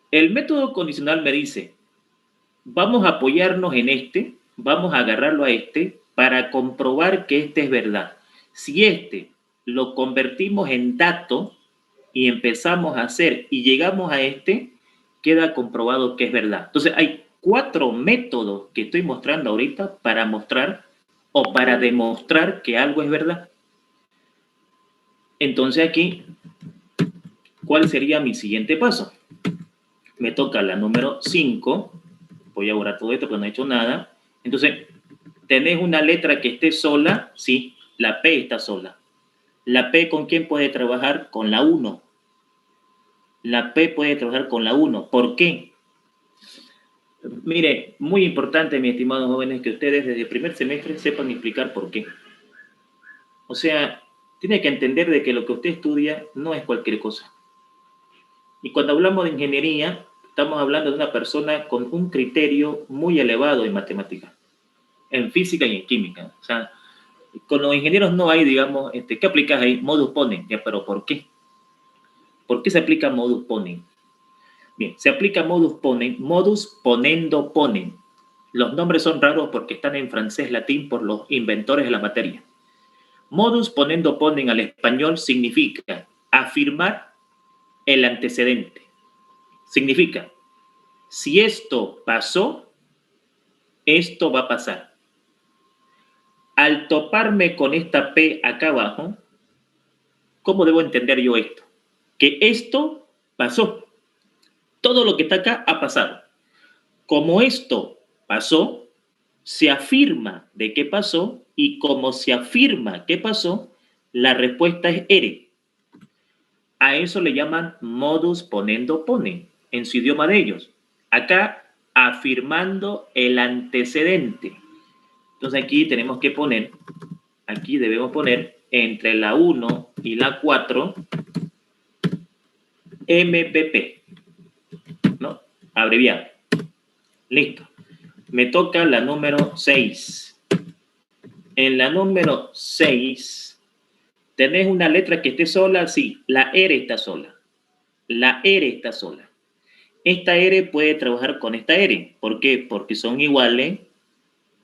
El método condicional me dice, vamos a apoyarnos en este, vamos a agarrarlo a este para comprobar que este es verdad. Si este lo convertimos en dato y empezamos a hacer y llegamos a este, queda comprobado que es verdad. Entonces hay 4 métodos que estoy mostrando ahorita para mostrar o para demostrar que algo es verdad. Entonces aquí, ¿cuál sería mi siguiente paso? Me toca la número 5. Voy a borrar todo esto porque no he hecho nada. Entonces, ¿tenés una letra que esté sola? Sí, la P está sola. ¿La P con quién puede trabajar? Con la 1. La P puede trabajar con la 1. ¿Por qué? Mire, muy importante, mis estimados jóvenes, que ustedes desde el primer semestre sepan explicar por qué. O sea, tiene que entender de que lo que usted estudia no es cualquier cosa. Y cuando hablamos de ingeniería, estamos hablando de una persona con un criterio muy elevado en matemáticas, en física y en química. O sea, con los ingenieros no hay, digamos, ¿qué aplicas ahí? Modus ponens. Ya, pero ¿por qué? ¿Por qué se aplica modus ponens? Bien, se aplica modus ponendo ponen. Los nombres son raros porque están en francés latín por los inventores de la materia. Modus ponendo ponen al español significa afirmar el antecedente. Significa, si esto pasó, esto va a pasar. Al toparme con esta P acá abajo, ¿cómo debo entender yo esto? Que esto pasó. Todo lo que está acá ha pasado. Como esto pasó, se afirma de qué pasó y como se afirma qué pasó, la respuesta es R. A eso le llaman modus ponendo ponen en su idioma de ellos. Acá afirmando el antecedente. Entonces aquí tenemos que poner, aquí debemos poner entre la 1 y la 4 MPP, ¿no? Abreviado. Listo. Me toca la número 6. En la número 6 ¿Tenés una letra que esté sola? Sí, la R está sola. La R está sola. Esta R puede trabajar con esta R. ¿Por qué? Porque son iguales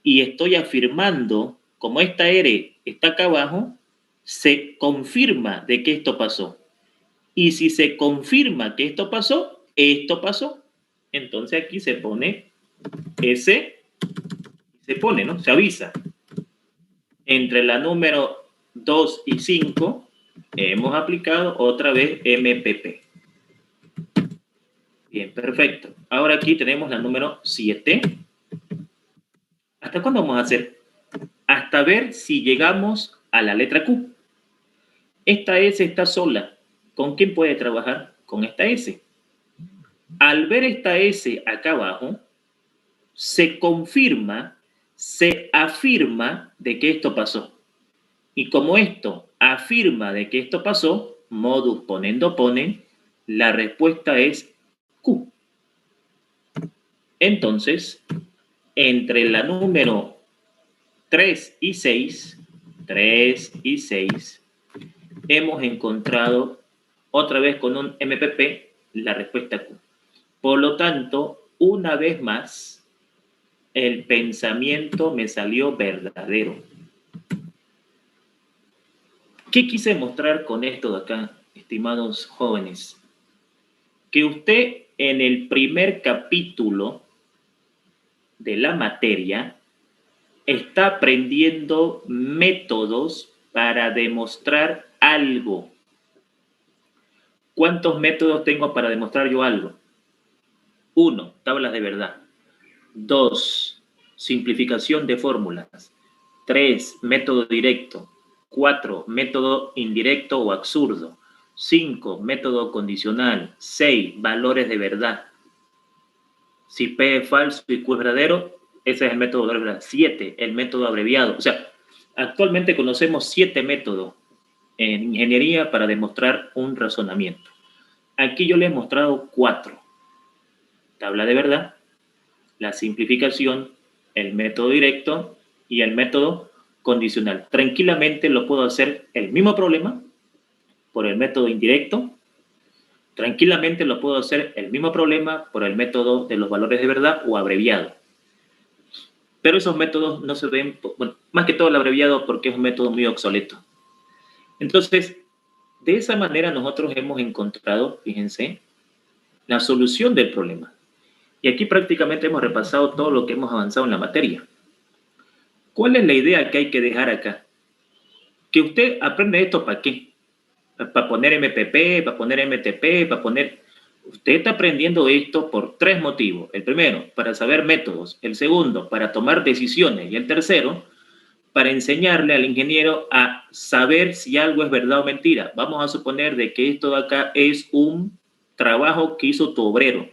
y estoy afirmando, como esta R está acá abajo, se confirma de que esto pasó. Y si se confirma que esto pasó, entonces aquí se pone S, se pone, ¿no? Se avisa. Entre la número 2 y 5 hemos aplicado otra vez MPP. Bien, perfecto. Ahora aquí tenemos la número 7. ¿Hasta cuándo vamos a hacer? Hasta ver si llegamos a la letra Q. Esta S está sola. ¿Con quién puede trabajar? Con esta S. Al ver esta S acá abajo, se confirma, se afirma de que esto pasó. Y como esto afirma de que esto pasó, modus ponendo ponen, la respuesta es Q. Entonces, entre la número 3 y 6, hemos encontrado otra vez con un MPP la respuesta Q. Por lo tanto, una vez más, el pensamiento me salió verdadero. ¿Qué quise mostrar con esto de acá, estimados jóvenes? Que usted en el primer capítulo de la materia está aprendiendo métodos para demostrar algo. ¿Cuántos métodos tengo para demostrar yo algo? 1, tablas de verdad. 2, simplificación de fórmulas. 3, método directo. 4, método indirecto o absurdo. 5, método condicional. 6, valores de verdad. Si P es falso y Q es verdadero, ese es el método de verdad. 7, el método abreviado. O sea, actualmente conocemos 7 métodos en ingeniería para demostrar un razonamiento. Aquí yo les he mostrado 4. Tabla de verdad, la simplificación, el método directo y el método condicional. Tranquilamente lo puedo hacer el mismo problema por el método indirecto. Tranquilamente lo puedo hacer el mismo problema por el método de los valores de verdad o abreviado. Pero esos métodos no se ven, bueno, más que todo el abreviado porque es un método muy obsoleto. Entonces, de esa manera nosotros hemos encontrado, fíjense, la solución del problema. Y aquí prácticamente hemos repasado todo lo que hemos avanzado en la materia. ¿Cuál es la idea que hay que dejar acá? Que usted aprende esto ¿para qué? Para poner MPP, para poner MTP, para poner... Usted está aprendiendo esto por 3 motivos. El primero, para saber métodos. El segundo, para tomar decisiones. Y el tercero, para enseñarle al ingeniero a saber si algo es verdad o mentira. Vamos a suponer de que esto de acá es un trabajo que hizo tu obrero.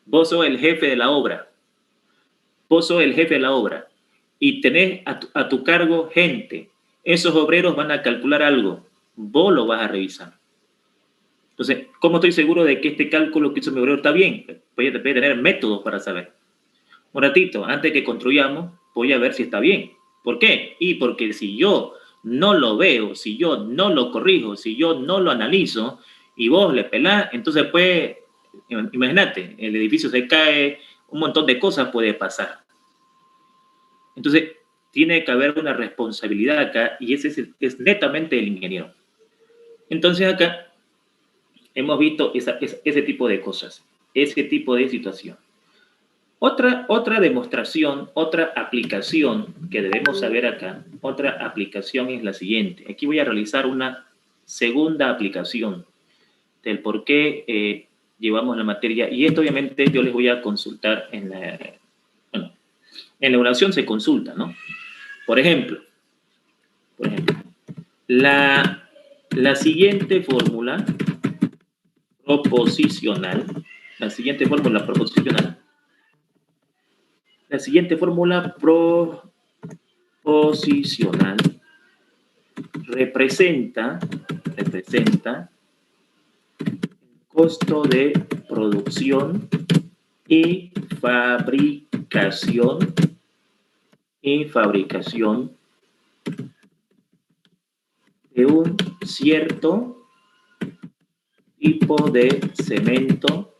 Vos sos el jefe de la obra. Vos sos el jefe de la obra. Y tenés a tu cargo gente. Esos obreros van a calcular algo. Vos lo vas a revisar. Entonces, ¿cómo estoy seguro de que este cálculo que hizo mi obrero está bien? Voy a tener métodos para saber. Un ratito, antes que construyamos, voy a ver si está bien. ¿Por qué? Y porque si yo no lo veo, si yo no lo corrijo, si yo no lo analizo y vos le pelás, entonces pues, imagínate, el edificio se cae, un montón de cosas puede pasar. Entonces, tiene que haber una responsabilidad acá y ese es netamente el ingeniero. Entonces acá hemos visto ese tipo de cosas, ese tipo de situación. Otra demostración, otra aplicación que debemos saber acá, otra aplicación es la siguiente. Aquí voy a realizar una segunda aplicación del por qué llevamos la materia. Y esto obviamente yo les voy a consultar en la oración se consulta, ¿no? Por ejemplo, la siguiente fórmula proposicional, la siguiente fórmula proposicional representa costo de producción y fabricación de un cierto tipo de cemento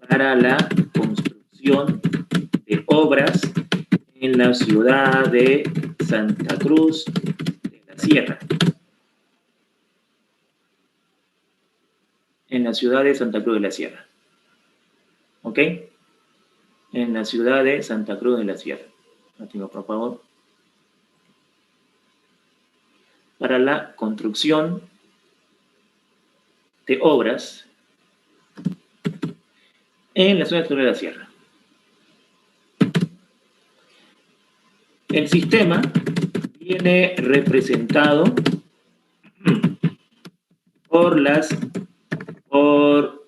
para la construcción de obras en la ciudad de Santa Cruz de la Sierra. En la ciudad de Santa Cruz de la Sierra. ¿Ok? En la ciudad de Santa Cruz de la Sierra. Por favor. Para la construcción de obras en la ciudad de la Sierra. El sistema viene representado por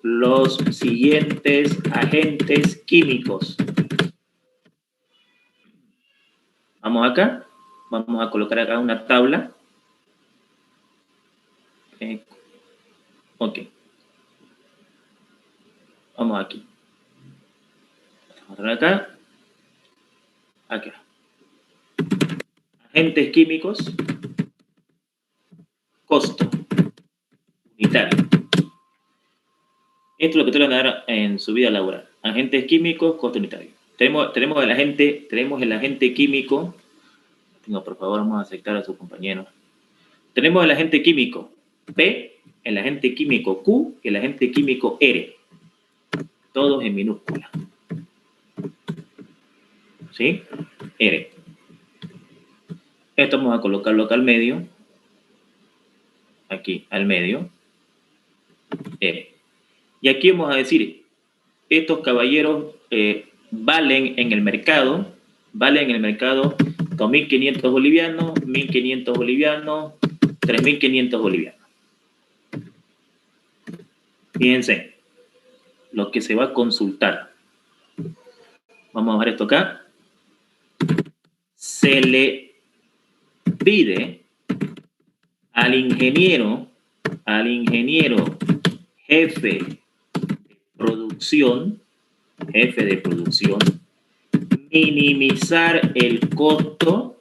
los siguientes agentes químicos. Vamos acá, vamos a colocar acá una tabla. Ok. Vamos aquí. Vamos a acá. Acá. Agentes químicos. Costo unitario. Esto es lo que te van a dar en su vida laboral. Agentes químicos, costo unitario. Tenemos el agente químico. Por favor, vamos a aceptar a su compañero. Tenemos el agente químico P, el agente químico Q y el agente químico R. Todos en minúscula. ¿Sí? R. Esto vamos a colocarlo acá al medio. Aquí, al medio. R. Y aquí vamos a decir, estos caballeros valen en el mercado 2.500 bolivianos, 1.500 bolivianos, 3.500 bolivianos. Fíjense, lo que se va a consultar. Vamos a ver esto acá. Se le pide al ingeniero jefe de producción, minimizar el costo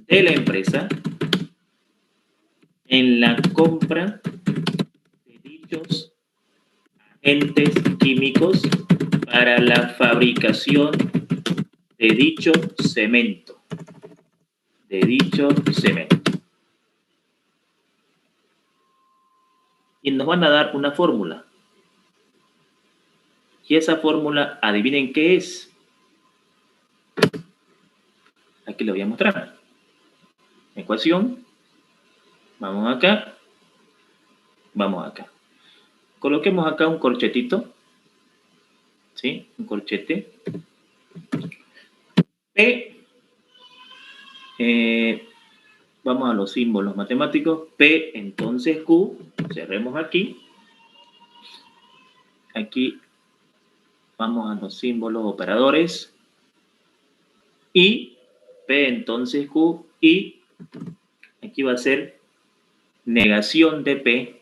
de la empresa en la compra de dichos agentes químicos para la fabricación de dicho cemento. Y nos van a dar una fórmula. Y esa fórmula, adivinen qué es. Aquí lo voy a mostrar. Ecuación. Vamos acá. Coloquemos acá un corchetito. ¿Sí? Un corchete. P. Vamos a los símbolos matemáticos. P, entonces Q. Cerremos aquí. Aquí vamos a los símbolos operadores. Y P, entonces Q. Y aquí va a ser negación de P.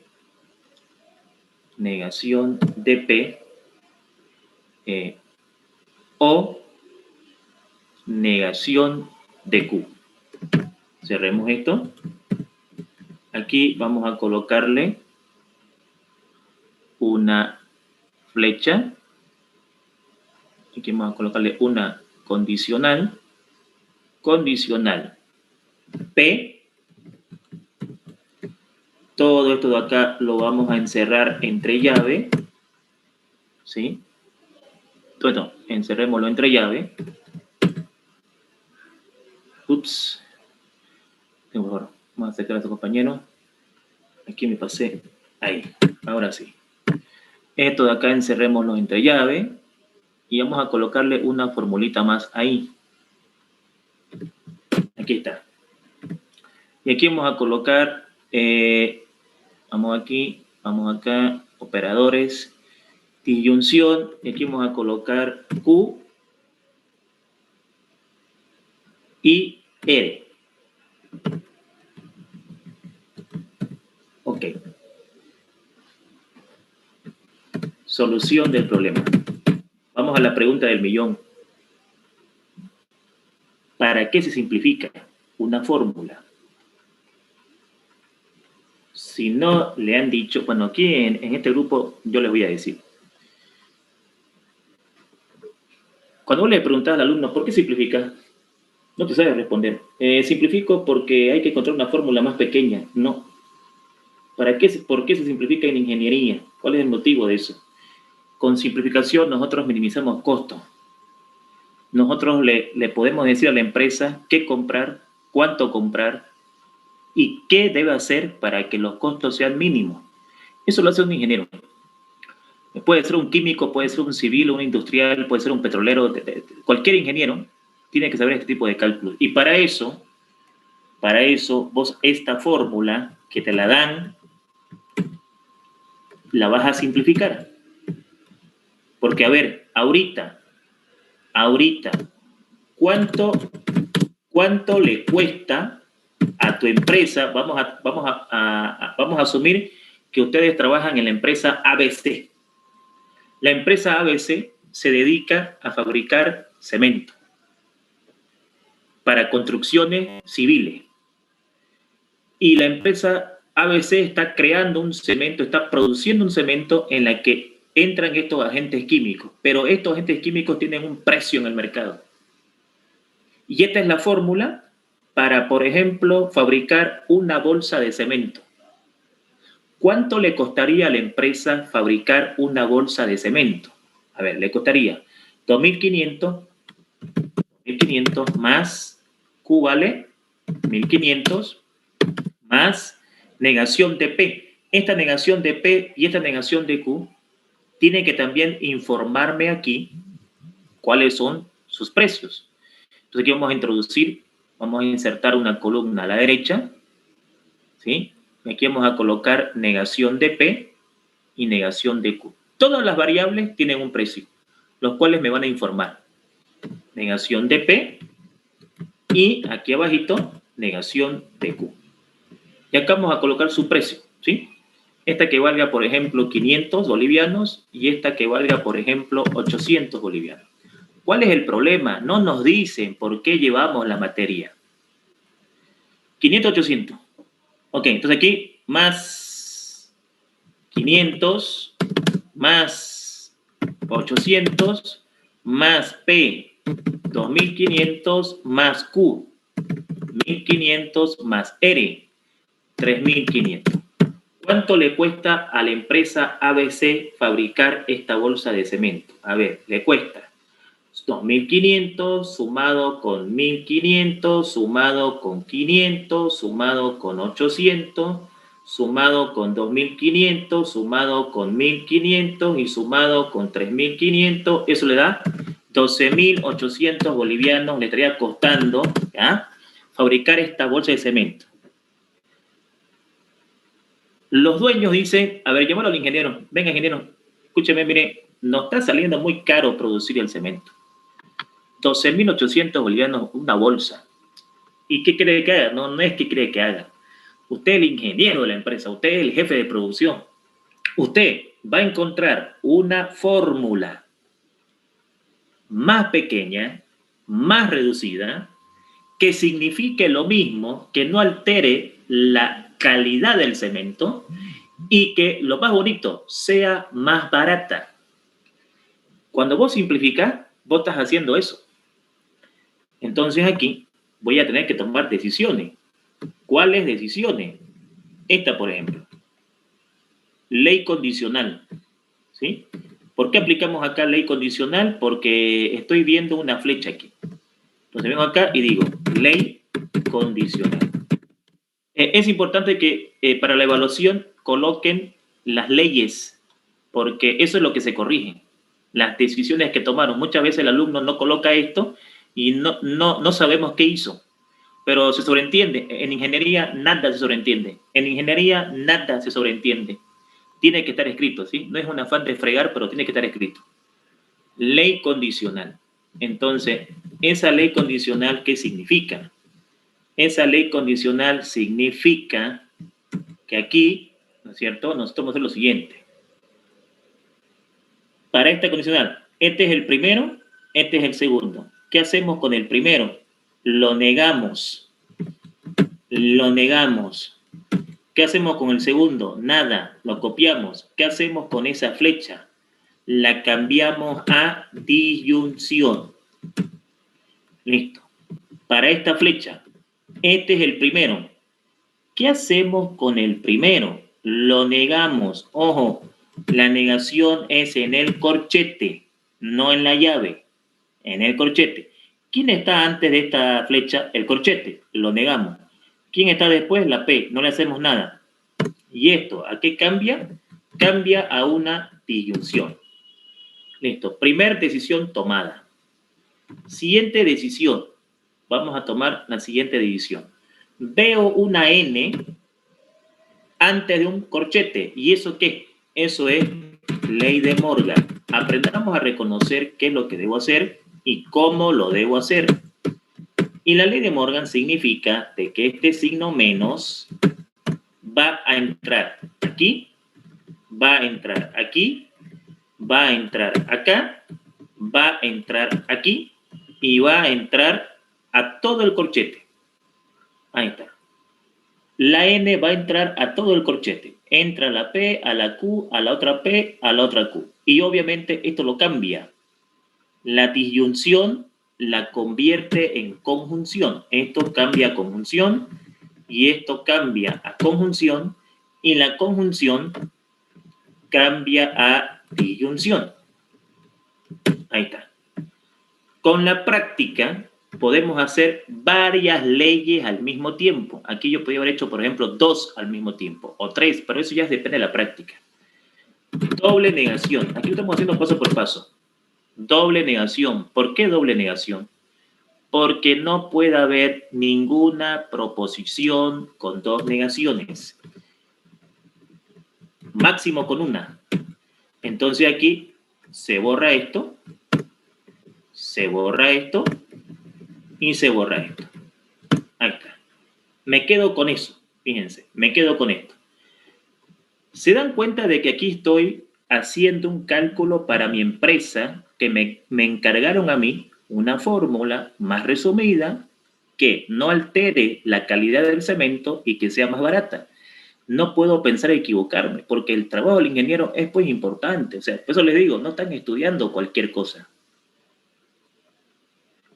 O negación de Q. Cerremos esto. Aquí vamos a colocarle una flecha. Aquí vamos a colocarle una condicional. P. Todo esto de acá lo vamos a encerrar entre llave. ¿Sí? Todo esto, encerrémoslo entre llave. Ups. Vamos a acercar a su compañero. Aquí me pasé. Ahí. Ahora sí. Esto de acá encerrémoslo entre llave. Y vamos a colocarle una formulita más ahí. Aquí está. Y aquí vamos a colocar, vamos acá, operadores, disyunción, y aquí vamos a colocar Q y R. Ok. Solución del problema. Vamos a la pregunta del millón. ¿Para qué se simplifica una fórmula. Si no le han dicho, bueno, aquí en este grupo yo les voy a decir. Cuando vos le preguntás al alumno, ¿por qué simplifica? No te sabes responder. Simplifico porque hay que encontrar una fórmula más pequeña. No. ¿Por qué se simplifica en ingeniería? ¿Cuál es el motivo de eso? Con simplificación nosotros minimizamos costos. Nosotros le podemos decir a la empresa qué comprar, cuánto comprar y qué debe hacer para que los costos sean mínimos. Eso lo hace un ingeniero. Puede ser un químico, puede ser un civil, un industrial, puede ser un petrolero, cualquier ingeniero tiene que saber este tipo de cálculos. Y para eso vos esta fórmula que te la dan, la vas a simplificar. Porque, a ver, ahorita, ¿cuánto le cuesta a tu empresa? Vamos a asumir que ustedes trabajan en la empresa ABC. La empresa ABC se dedica a fabricar cemento para construcciones civiles. Y la empresa ABC está creando un cemento, está produciendo un cemento en la que entran estos agentes químicos, pero estos agentes químicos tienen un precio en el mercado. Y esta es la fórmula para, por ejemplo, fabricar una bolsa de cemento. ¿Cuánto le costaría a la empresa fabricar una bolsa de cemento? A ver, le costaría 2.500 más Q vale 1.500 más negación de P. Esta negación de P y esta negación de Q tiene que también informarme aquí cuáles son sus precios. Entonces aquí vamos a introducir, vamos a insertar una columna a la derecha, ¿sí? Aquí vamos a colocar negación de P y negación de Q. Todas las variables tienen un precio, los cuales me van a informar. Negación de P y aquí abajito, negación de Q. Y acá vamos a colocar su precio, ¿sí? Esta que valga, por ejemplo, 500 bolivianos y esta que valga, por ejemplo, 800 bolivianos. ¿Cuál es el problema? No nos dicen por qué llevamos la materia. 500, 800. Ok, entonces aquí más 500 más 800 más P 2.500 más Q 1.500 más R 3.500. ¿Cuánto le cuesta a la empresa ABC fabricar esta bolsa de cemento? A ver, le cuesta 2.500 sumado con 1.500, sumado con 500, sumado con 800, sumado con 2.500, sumado con 1.500 y sumado con 3.500. Eso le da 12.800 bolivianos. Le estaría costando, ¿ya?, fabricar esta bolsa de cemento. Los dueños dicen, a ver, llámalo al ingeniero. Venga, ingeniero, escúcheme, mire, nos está saliendo muy caro producir el cemento. 12.800 bolivianos una bolsa. ¿Y qué cree que haga? No es que cree que haga. Usted es el ingeniero de la empresa, usted es el jefe de producción. Usted va a encontrar una fórmula más pequeña, más reducida, que signifique lo mismo, que no altere la calidad del cemento y que, lo más bonito, sea más barata. Cuando vos simplificás, vos estás haciendo eso. Entonces aquí voy a tener que tomar decisiones. ¿Cuáles decisiones? Esta, por ejemplo. Ley condicional. ¿Sí? ¿Por qué aplicamos acá ley condicional? Porque estoy viendo una flecha aquí. Entonces vengo acá y digo, ley condicional. Es importante que para la evaluación coloquen las leyes, porque eso es lo que se corrige. Las decisiones que tomaron. Muchas veces el alumno no coloca esto y no sabemos qué hizo. Pero se sobreentiende. En ingeniería nada se sobreentiende. En ingeniería nada se sobreentiende. Tiene que estar escrito, ¿sí? No es un afán de fregar, pero tiene que estar escrito. Ley condicional. Entonces, esa ley condicional, ¿qué significa? Esa ley condicional significa que aquí, ¿no es cierto?, nosotros vamos a hacer lo siguiente. Para esta condicional, este es el primero, este es el segundo. ¿Qué hacemos con el primero? Lo negamos. lo negamos. ¿Qué hacemos con el segundo? Nada, lo copiamos. ¿Qué hacemos con esa flecha? La cambiamos a disyunción. Listo. Para esta flecha, este es el primero. ¿Qué hacemos con el primero? Lo negamos. Ojo, la negación es en el corchete, no en la llave, en el corchete. ¿Quién está antes de esta flecha? El corchete, lo negamos. ¿Quién está después? La P, no le hacemos nada. ¿Y esto a qué cambia? Cambia a una disyunción. Listo, primer decisión tomada. Siguiente decisión. Vamos a tomar la siguiente división. Veo una N antes de un corchete. ¿Y eso qué? Eso es ley de Morgan. Aprendamos a reconocer qué es lo que debo hacer y cómo lo debo hacer. Y la ley de Morgan significa de que este signo menos va a entrar aquí, va a entrar aquí, va a entrar acá, va a entrar aquí y va a entrar a todo el corchete. Ahí está. La N va a entrar a todo el corchete. Entra la P, a la Q, a la otra P, a la otra Q. Y obviamente esto lo cambia. La disyunción la convierte en conjunción. Esto cambia a conjunción y esto cambia a conjunción y la conjunción cambia a disyunción. Ahí está. Con la práctica podemos hacer varias leyes al mismo tiempo. Aquí yo podría haber hecho, por ejemplo, 2 al mismo tiempo o 3, pero eso ya depende de la práctica. Doble negación. Aquí lo estamos haciendo paso por paso. Doble negación. ¿Por qué doble negación? Porque no puede haber ninguna proposición con 2 negaciones. Máximo con una. Entonces aquí se borra esto, se borra esto y se borra esto. Ahí está. Me quedo con eso. Fíjense, me quedo con esto. Se dan cuenta de que aquí estoy haciendo un cálculo para mi empresa que me encargaron a mí una fórmula más resumida que no altere la calidad del cemento y que sea más barata. No puedo pensar equivocarme porque el trabajo del ingeniero es pues importante. O sea, por eso les digo, no están estudiando cualquier cosa.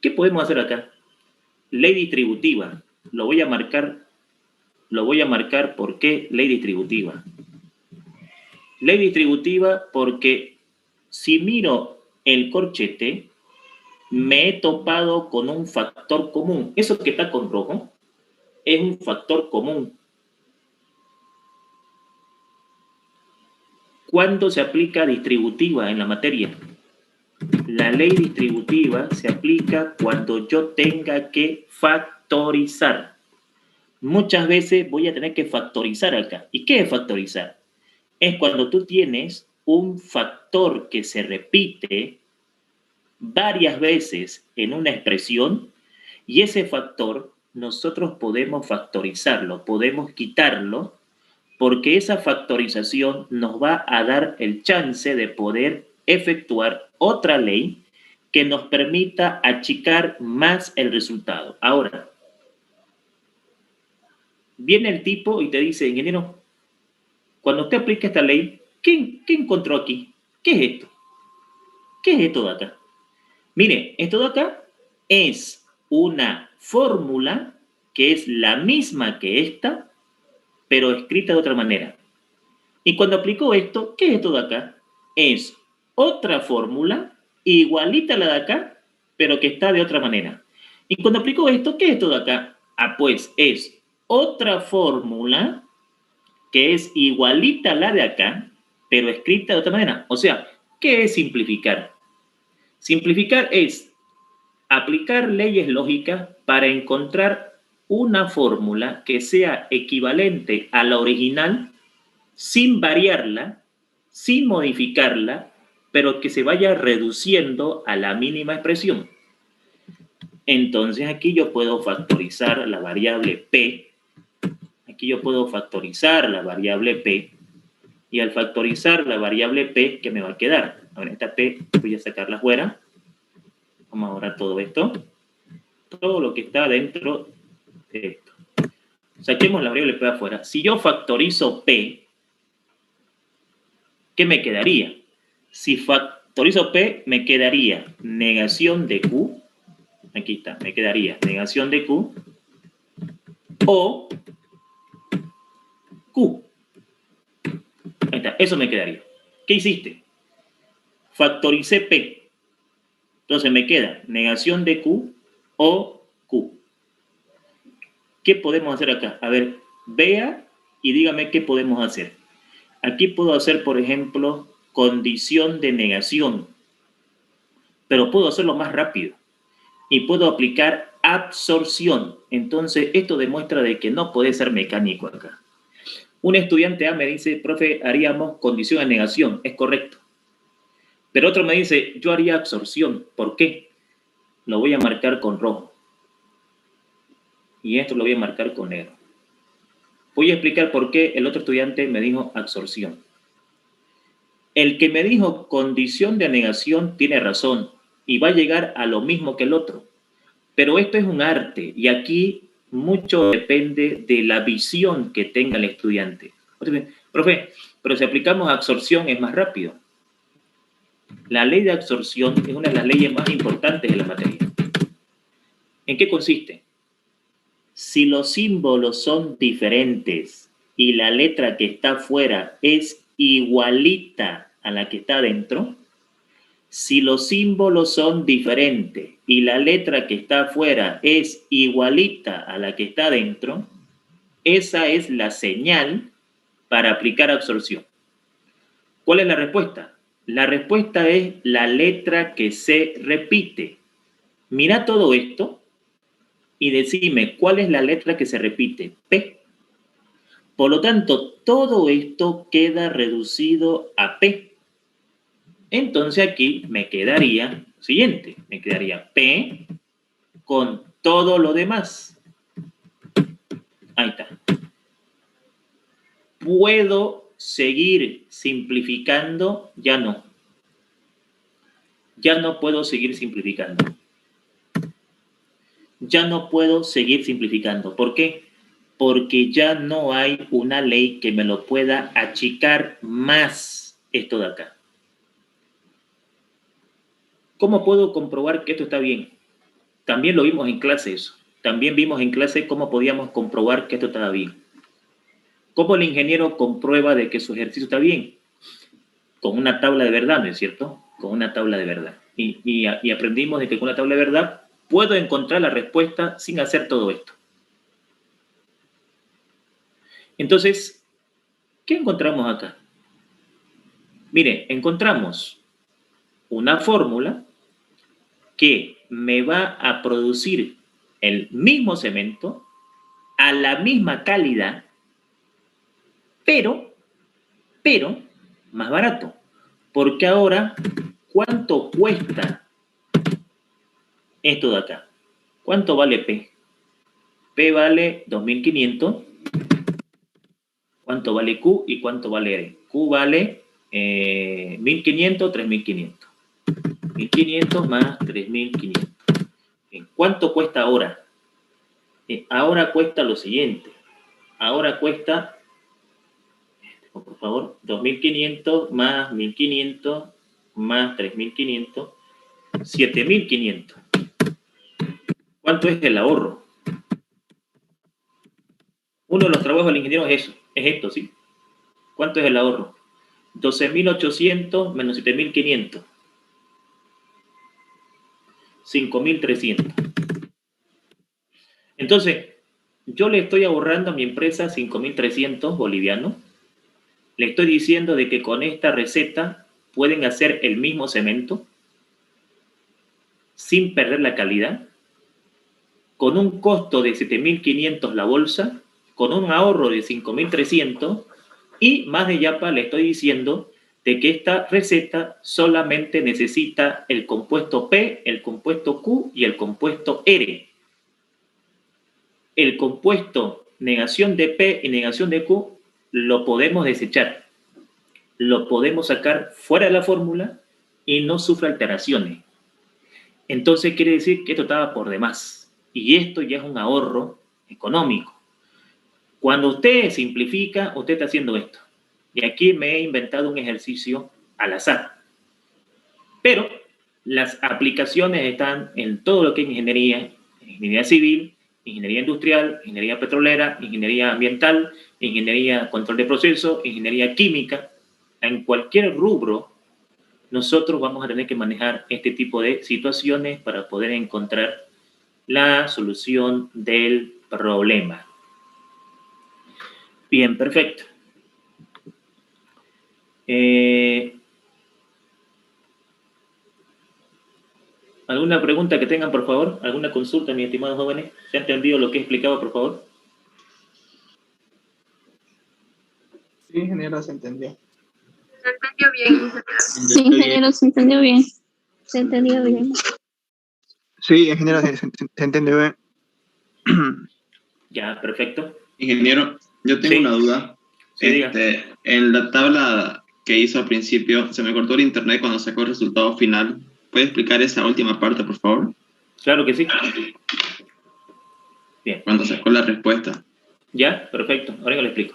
¿Qué podemos hacer acá? Ley distributiva. Lo voy a marcar. ¿Por qué ley distributiva? Ley distributiva porque si miro el corchete, me he topado con un factor común. Eso que está con rojo es un factor común. ¿Cuándo se aplica distributiva en la materia? La ley distributiva se aplica cuando yo tenga que factorizar. Muchas veces voy a tener que factorizar acá. ¿Y qué es factorizar? Es cuando tú tienes un factor que se repite varias veces en una expresión y ese factor nosotros podemos factorizarlo, podemos quitarlo, porque esa factorización nos va a dar el chance de poder efectuar otra ley que nos permita achicar más el resultado. Ahora, viene el tipo y te dice, ingeniero, cuando usted aplica esta ley, ¿qué encontró aquí? ¿Qué es esto? ¿Qué es esto de acá? Mire, esto de acá es una fórmula que es la misma que esta, pero escrita de otra manera. Y cuando aplicó esto, ¿qué es esto de acá? Es otra fórmula igualita a la de acá, pero que está de otra manera. Y cuando aplicó esto, ¿qué es esto de acá? Ah, pues es otra fórmula que es igualita a la de acá, pero escrita de otra manera. O sea, ¿qué es simplificar? Simplificar es aplicar leyes lógicas para encontrar una fórmula que sea equivalente a la original sin variarla, sin modificarla, pero que se vaya reduciendo a la mínima expresión. Entonces aquí yo puedo factorizar la variable P. Aquí yo puedo factorizar la variable P. Y al factorizar la variable P, ¿qué me va a quedar? Ahora esta P voy a sacarla fuera. Vamos a borrar todo esto. Todo lo que está dentro de esto. Saquemos la variable P afuera. Si yo factorizo P, ¿qué me quedaría? Si factorizo P, me quedaría negación de Q. Aquí está, me quedaría negación de Q o Q. Ahí está, eso me quedaría. ¿Qué hiciste? Factoricé P. Entonces me queda negación de Q o Q. ¿Qué podemos hacer acá? A ver, vea y dígame qué podemos hacer. Aquí puedo hacer, por ejemplo, condición de negación, pero puedo hacerlo más rápido y puedo aplicar absorción. Entonces, esto demuestra de que no puede ser mecánico acá. Un estudiante A me dice, profe, haríamos condición de negación. Es correcto. Pero otro me dice, yo haría absorción. ¿Por qué? Lo voy a marcar con rojo. Y esto lo voy a marcar con negro. Voy a explicar por qué el otro estudiante me dijo absorción. El que me dijo condición de negación tiene razón y va a llegar a lo mismo que el otro. Pero esto es un arte y aquí mucho depende de la visión que tenga el estudiante. Profe, pero si aplicamos absorción es más rápido. La ley de absorción es una de las leyes más importantes de la materia. ¿En qué consiste? Si los símbolos son diferentes y la letra que está afuera es igualita a la que está adentro, si los símbolos son diferentes y la letra que está afuera es igualita a la que está adentro, esa es la señal para aplicar absorción. ¿Cuál es la respuesta? La respuesta es la letra que se repite. Mira todo esto y decime cuál es la letra que se repite. P. Por lo tanto, todo esto queda reducido a P. Entonces aquí me quedaría siguiente. Me quedaría P con todo lo demás. Ahí está. ¿Puedo seguir simplificando? Ya no. Ya no puedo seguir simplificando. Ya no puedo seguir simplificando. ¿Por qué? Porque ya no hay una ley que me lo pueda achicar más esto de acá. ¿Cómo puedo comprobar que esto está bien? También lo vimos en clase eso. También vimos en clase cómo podíamos comprobar que esto estaba bien. ¿Cómo el ingeniero comprueba de que su ejercicio está bien? Con una tabla de verdad, ¿no es cierto? Con una tabla de verdad. Y aprendimos de que con una tabla de verdad puedo encontrar la respuesta sin hacer todo esto. Entonces, ¿qué encontramos acá? Mire, encontramos una fórmula que me va a producir el mismo cemento a la misma calidad, pero más barato. Porque ahora, ¿cuánto cuesta esto de acá? ¿Cuánto vale P? P vale 2.500. ¿Cuánto vale Q y cuánto vale R? Q vale 1.500, 3.500. 1.500 más 3.500. ¿Cuánto cuesta ahora? Ahora cuesta lo siguiente. Ahora cuesta, por favor, 2.500 más 1.500 más 3.500, 7.500. ¿Cuánto es el ahorro? Uno de los trabajos del ingeniero es eso, es esto, ¿sí? ¿Cuánto es el ahorro? 12.800 menos 7.500. 5.300. Entonces, yo le estoy ahorrando a mi empresa 5.300 bolivianos. Le estoy diciendo de que con esta receta pueden hacer el mismo cemento sin perder la calidad, con un costo de 7.500 la bolsa, con un ahorro de 5.300 y más de yapa le estoy diciendo de que esta receta solamente necesita el compuesto P, el compuesto Q y el compuesto R. El compuesto negación de P y negación de Q lo podemos desechar, lo podemos sacar fuera de la fórmula y no sufre alteraciones. Entonces quiere decir que esto estaba por demás y esto ya es un ahorro económico. Cuando usted simplifica, usted está haciendo esto. Y aquí me he inventado un ejercicio al azar. Pero las aplicaciones están en todo lo que es ingeniería civil, ingeniería industrial, ingeniería petrolera, ingeniería ambiental, ingeniería control de procesos, ingeniería química. En cualquier rubro, nosotros vamos a tener que manejar este tipo de situaciones para poder encontrar la solución del problema. Bien, perfecto. ¿Alguna pregunta que tengan, por favor? ¿Alguna consulta, mis estimados jóvenes? ¿Se ha entendido lo que he explicado, por favor? Sí, ingeniero, se entendió. Se entendió bien. Sí, ingeniero, se entendió bien. Se entendió bien. Sí, ingeniero, se entendió bien. Ya, perfecto. Ingeniero, yo tengo Sí. una duda. Sí, diga. En la tabla que hizo al principio, se me cortó el internet cuando sacó el resultado final. ¿Puede explicar esa última parte, por favor? Claro que sí. Bien. Cuando sacó la respuesta. Ya, perfecto. Ahora yo le explico.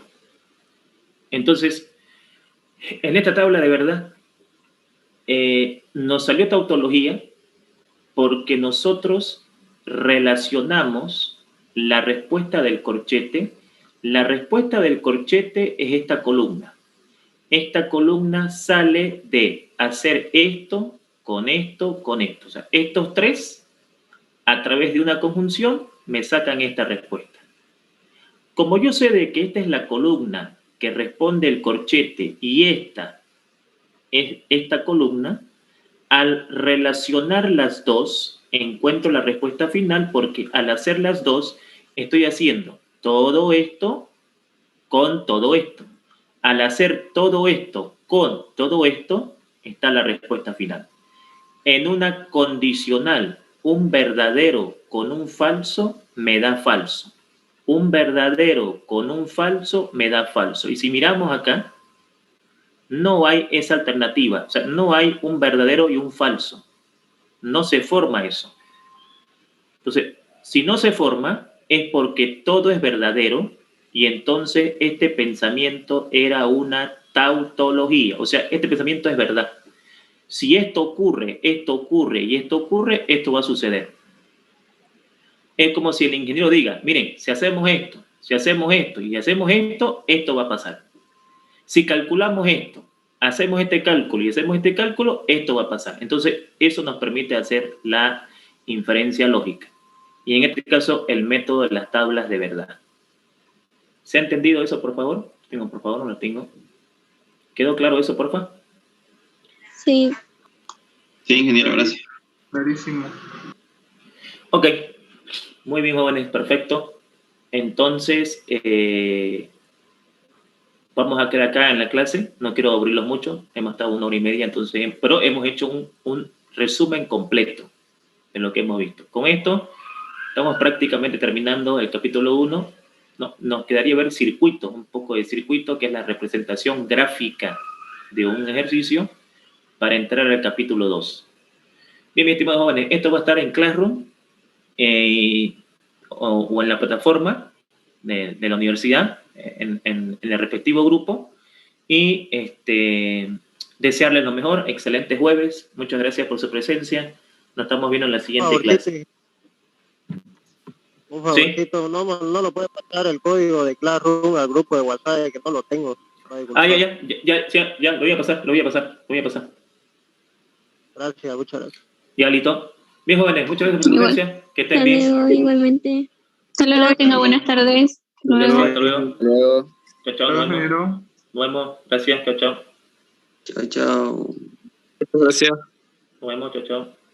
Entonces, en esta tabla de verdad, nos salió tautología porque nosotros relacionamos la respuesta del corchete. La respuesta del corchete es esta columna. Esta columna sale de hacer esto, con esto, con esto. O sea, estos tres, a través de una conjunción, me sacan esta respuesta. Como yo sé de que esta es la columna que responde el corchete y esta es esta columna, al relacionar las dos, encuentro la respuesta final porque al hacer las dos, estoy haciendo todo esto con todo esto. Al hacer todo esto con todo esto, está la respuesta final. En una condicional, un verdadero con un falso me da falso. Un verdadero con un falso me da falso. Y si miramos acá, no hay esa alternativa. O sea, no hay un verdadero y un falso. No se forma eso. Entonces, si no se forma, es porque todo es verdadero y entonces este pensamiento era una tautología. O sea, este pensamiento es verdad. Si esto ocurre y esto ocurre, esto va a suceder. Es como si el ingeniero diga, miren, si hacemos esto y hacemos esto, esto va a pasar. Si calculamos esto, hacemos este cálculo y hacemos este cálculo, esto va a pasar. Entonces, eso nos permite hacer la inferencia lógica. Y en este caso, el método de las tablas de verdad. ¿Se ha entendido eso, por favor? Por favor, no lo tengo. ¿Quedó claro eso, por favor? Sí. Sí, ingeniero, gracias. Clarísimo. Ok. Muy bien, jóvenes, perfecto. Entonces, vamos a quedar acá en la clase. No quiero aburrirlos mucho. Hemos estado 1 hora y media, entonces, pero hemos hecho un resumen completo de lo que hemos visto. Con esto, estamos prácticamente terminando el capítulo 1. Nos quedaría ver circuitos, un poco de circuito, que es la representación gráfica de un ejercicio, para entrar al capítulo 2. Bien, mis estimados jóvenes, esto va a estar en Classroom o en la plataforma de la universidad, en el respectivo grupo. Y desearles lo mejor. Excelente jueves. Muchas gracias por su presencia. Nos estamos viendo en la siguiente clase. Un favorcito, ¿sí? No lo puede pasar el código de Classroom al grupo de WhatsApp, que no lo tengo. Ya, lo voy a pasar. Gracias, muchas gracias. Ya, listo. Bien, jóvenes, muchas gracias por su presencia. Que estén bien. Luego, igualmente. Hasta luego, tenga buenas tardes. Hasta luego. Chao, nos vemos. Nos vemos. Gracias, chao. Chao. Gracias. Nos vemos, chao.